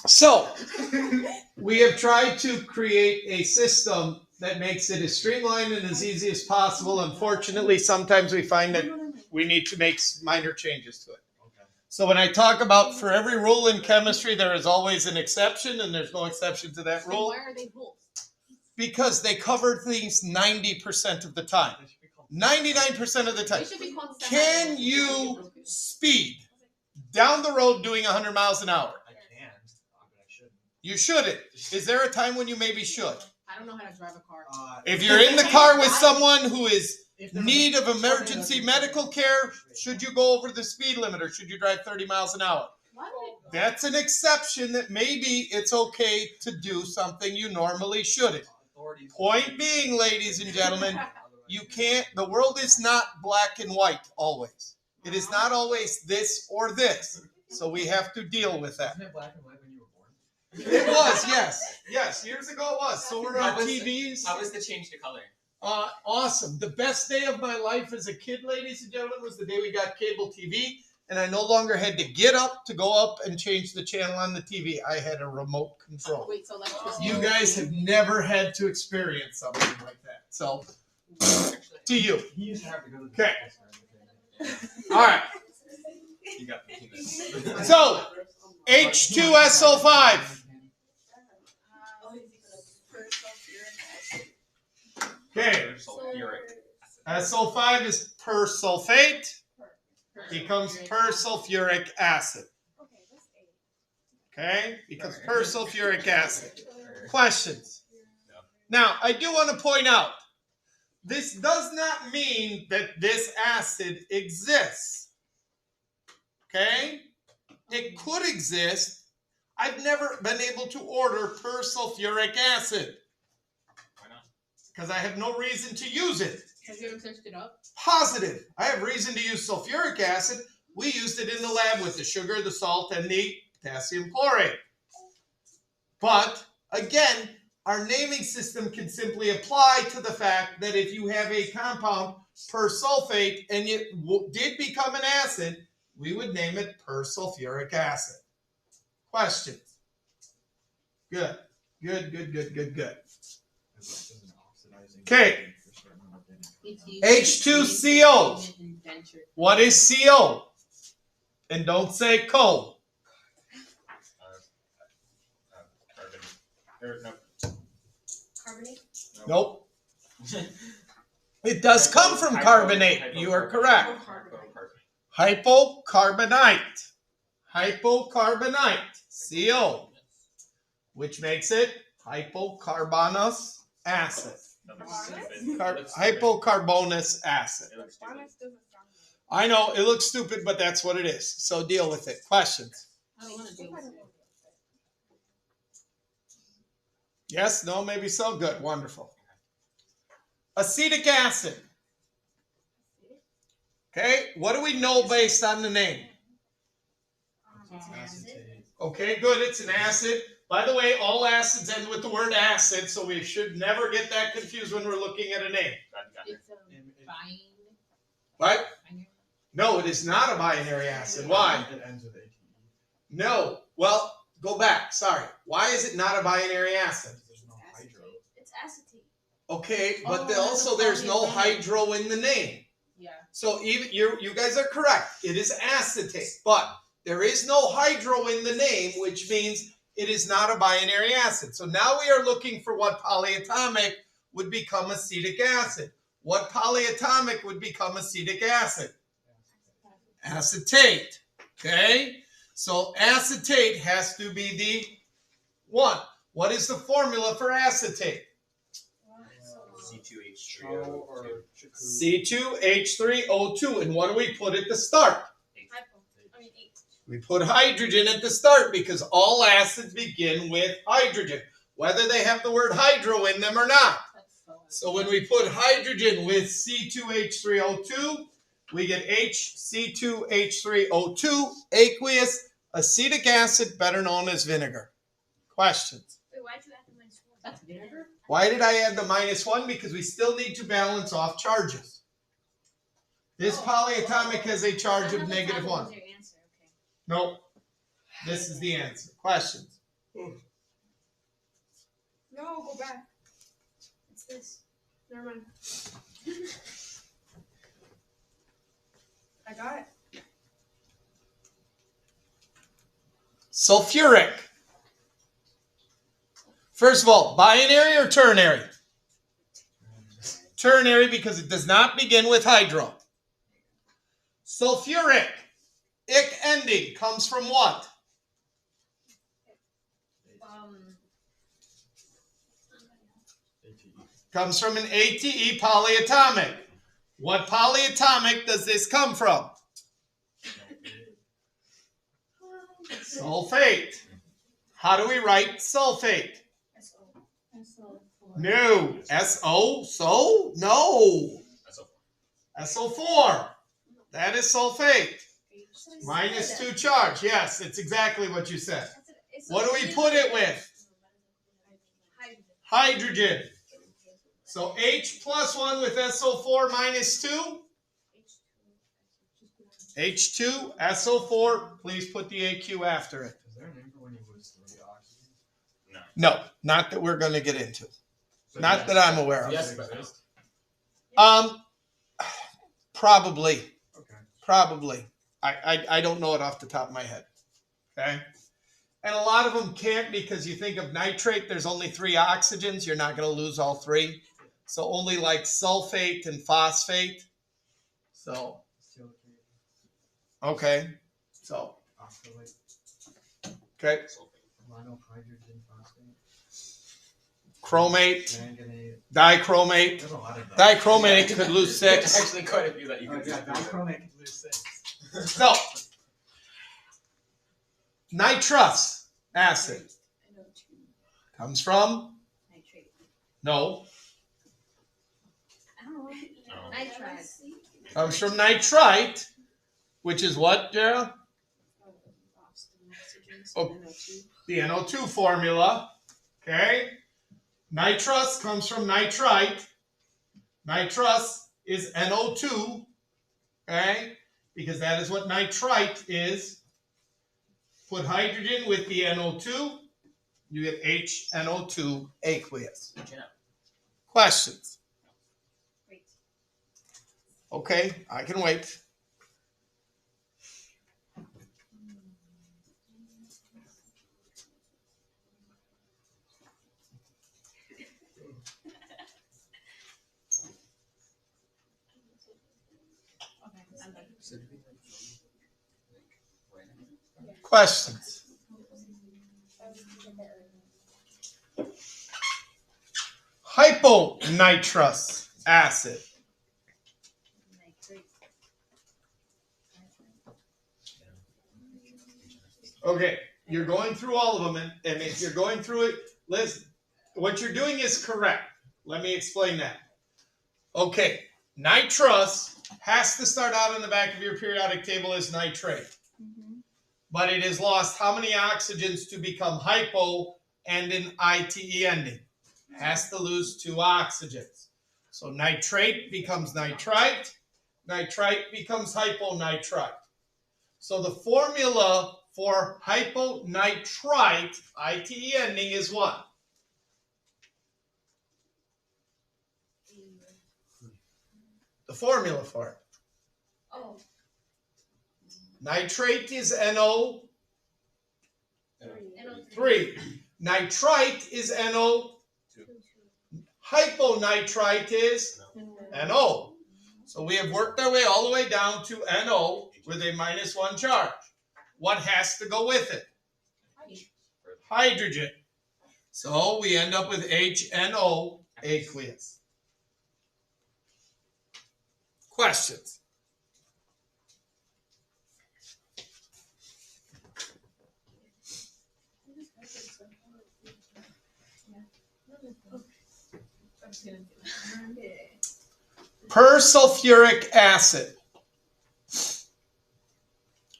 So, we have tried to create a system that makes it as streamlined and as easy as possible. Unfortunately, sometimes we find that we need to make minor changes to it. Okay. So when I talk about for every rule in chemistry, there is always an exception, and there's no exception to that Then rule why are they rules? because they cover things 90% of the time. They should be called 99% of the They time. should be called Can you speed down the road doing 100 miles an hour? I can, but I shouldn't. You shouldn't. Is there a time when you maybe should? I don't know how to drive a car. If you're in the car with someone who is If there's need of a emergency medical care, should you go over the speed limit or should you drive 30 miles an hour? Why would That's an exception that maybe it's okay to do something you normally shouldn't. authorities- Point being, ladies and gentlemen, you can't, the world is not black and white always. It is not always this or this. So we have to deal with that. Wasn't it black and white when you were born? It was, yes. Yes, years ago it was. So we're on How was- TVs. How was the change to color? Awesome. The best day of my life as a kid, ladies and gentlemen, was the day we got cable TV. And I no longer had to get up to go up and change the channel on the TV. I had a remote control. wait, so electricity? You guys have never had to experience something like that. So, to you. He used to have to go to the Okay. dentist and everything. All right. You got 15 minutes. So, H2SO5. Okay. Sulfuric. SO5 is persulfate. Becomes persulfuric acid. Okay, that's 8. Okay? Becomes persulfuric acid. Questions? Now, I do want to point out, this does not mean that this acid exists. Okay? It could exist. I've never been able to order persulfuric acid Why not? because I have no reason to use it. Have you ever searched it up? Positive. I have reason to use sulfuric acid. We used it in the lab with the sugar, the salt, and the potassium chlorate. But, again, our naming system can simply apply to the fact that if you have a compound persulfate and it did become an acid, we would name it persulfuric acid. Questions? Good. Good. It's an oxidizing Okay. agent for certain organic H2CO. What is CO? And don't say co. Carbon. Or no. Nope. It does come from carbonate. You are correct. Hypocarbonite. Hypocarbonite. CO. Which makes it hypocarbonous acid. Hypocarbonous acid. I know, it looks stupid, but that's what it is. So deal with it. Questions? How do you want to deal with it? Yes, no, maybe so. Good, wonderful. Acetic acid. Okay, what do we know based on the name? Okay, good, it's an acid. By the way, all acids end with the word acid, so we should never get that confused when we're looking at a name. It's a bind. Right? No, it is not a binary acid. Why? It ends with ATE. No. Well, go back. Sorry. Why is it not a binary acid? There's no hydro. It's acetate. Okay, but Oh, also there's no polyethylene. hydro in the name. Yeah. So even you guys are correct. It is acetate, but there is no hydro in the name, which means it is not a binary acid. So now we are looking for what polyatomic would become acetic acid. What polyatomic would become acetic acid? Acetate. Okay? So acetate has to be the one. What is the formula for acetate? Or C2H3O2. And what do we put at the start? Eight. We put hydrogen at the start because all acids begin with hydrogen, whether they have the word hydro in them or not. So when we put hydrogen with C2H3O2, we get HC2H3O2, aqueous acetic acid, better known as vinegar. Questions? Wait, why'd you add the -1? That's vinegar? Why did I add the -1? Because we still need to balance off charges. This polyatomic has a charge of -1. Your answer, okay. Nope. This is the answer. Questions? No, go back. It's this. Never mind. I got it. Sulfuric. First of all, binary or ternary? Ternary because it does not begin with hydro. Sulfuric. Ic ending comes from what? Comes from an ATE polyatomic. What polyatomic does this come from? Sulfate. How do we write sulfate? No. SO? So? No. SO4. That is sulfate. -2 charge. Yes, it's exactly what you said. What do we put it with? Hydrogen. So H plus 1 with SO4 -2. H2, SO4. Please put the AQ after it. Is there a name for when you lose 3 oxygen? No, not that we're going to get into. Not that I'm aware of. Yes, but exist. Probably. Okay. Probably. I don't know it off the top of my head. Okay? And a lot of them can't because you think of nitrate, there's only 3 oxygens. You're not going to lose all 3. So only like sulfate and phosphate. So, okay. So, Oxalate, okay. monohydrogen phosphate, Chromate, manganate. dichromate. There's a lot of them. Dichromate could lose There's 6. actually quite a few that you Oh, can yeah, do. dichromate can lose 6. So, nitrous acid comes from? Nitrate. No. I don't know. No. Nitrite. Comes from nitrite, which is what, Gerald? Oh, the NO2 formula. Okay. Nitrous comes from nitrite. Nitrous is NO2. Okay. Because that is what nitrite is. Put hydrogen with the NO2. You get HNO2 aqueous. Questions? Wait. Okay, I can wait. Questions? Hyponitrous acid. Okay, you're going through all of them, and if you're going through it, listen, what you're doing is correct. Let me explain that. Okay, nitrous has to start out on the back of your periodic table as nitrate. But it has lost how many oxygens to become hypo and an ITE ending? Has to lose 2 oxygens. So nitrate becomes nitrite. Nitrite becomes hyponitrite. So the formula for hyponitrite, ITE ending, is what? The formula for it. Oh. Nitrate is NO3. Nitrite is NO. Hyponitrite is NO. So we have worked our way all the way down to NO with a -1 charge. What has to go with it? Hydrogen. So we end up with HNO aqueous. Questions? Persulfuric acid.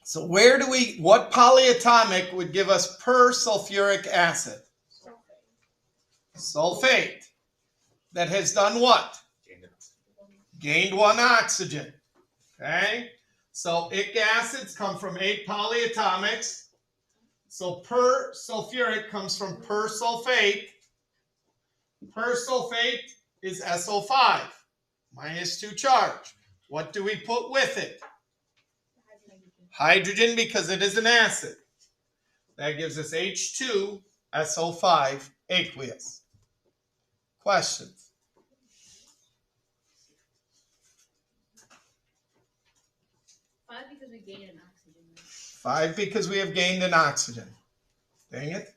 So what polyatomic would give us persulfuric acid? Sulfate. That has done what? Gained 1 oxygen. Okay? So ic acids come from 8 polyatomics. So persulfuric comes from persulfate. Persulfate is SO5, -2 charge. What do we put with it? Hydrogen, because it is an acid. That gives us H2SO5 aqueous. Questions? Because we gained an oxygen. 5 because we have gained an oxygen. Dang it.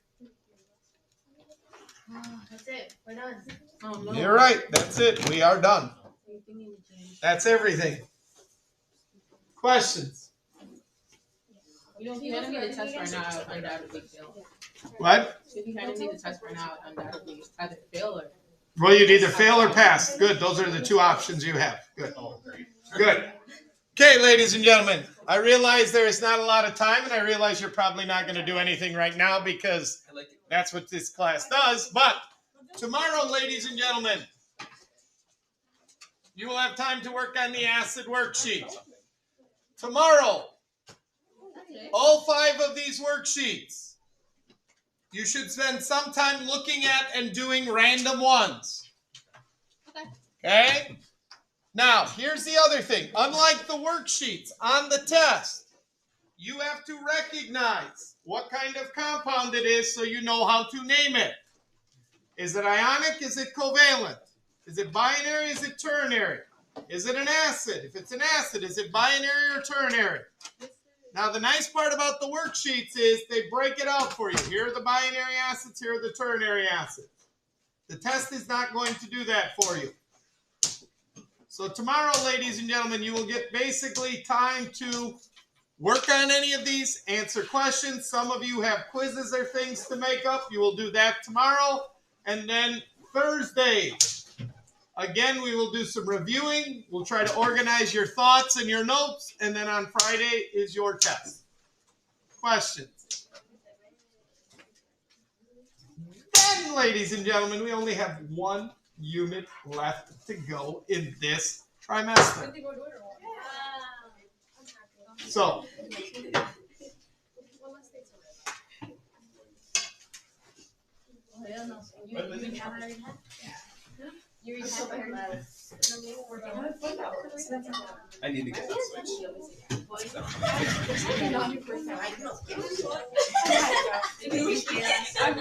That's it. We're done. Oh, no. You're right. That's it. We are done. That's everything. Questions? You know, if you handed me the test right now, I would undoubtedly fail. What? If you handed me the test right now, I would undoubtedly either fail or. Well, you'd either fail or pass. Good. Those are the 2 options you have. Good. Good. Okay, ladies and gentlemen, I realize there is not a lot of time, and I realize you're probably not going to do anything right now because that's what this class does. But tomorrow, ladies and gentlemen, you will have time to work on the acid worksheet. Tomorrow, all 5 of these worksheets, you should spend some time looking at and doing random ones. Okay? Now, here's the other thing. Unlike the worksheets on the test, you have to recognize what kind of compound it is so you know how to name it. Is it ionic? Is it covalent? Is it binary? Is it ternary? Is it an acid? If it's an acid, is it binary or ternary? Now, the nice part about the worksheets is they break it out for you. Here are the binary acids. Here are the ternary acids. The test is not going to do that for you. So tomorrow, ladies and gentlemen, you will get basically time to work on any of these, answer questions. Some of you have quizzes or things to make up. You will do that tomorrow. And then Thursday, again, we will do some reviewing. We'll try to organize your thoughts and your notes. And then on Friday is your test. Questions? Then, ladies and gentlemen, we only have 1 unit left to go in this trimester. So, I need to get that switch. I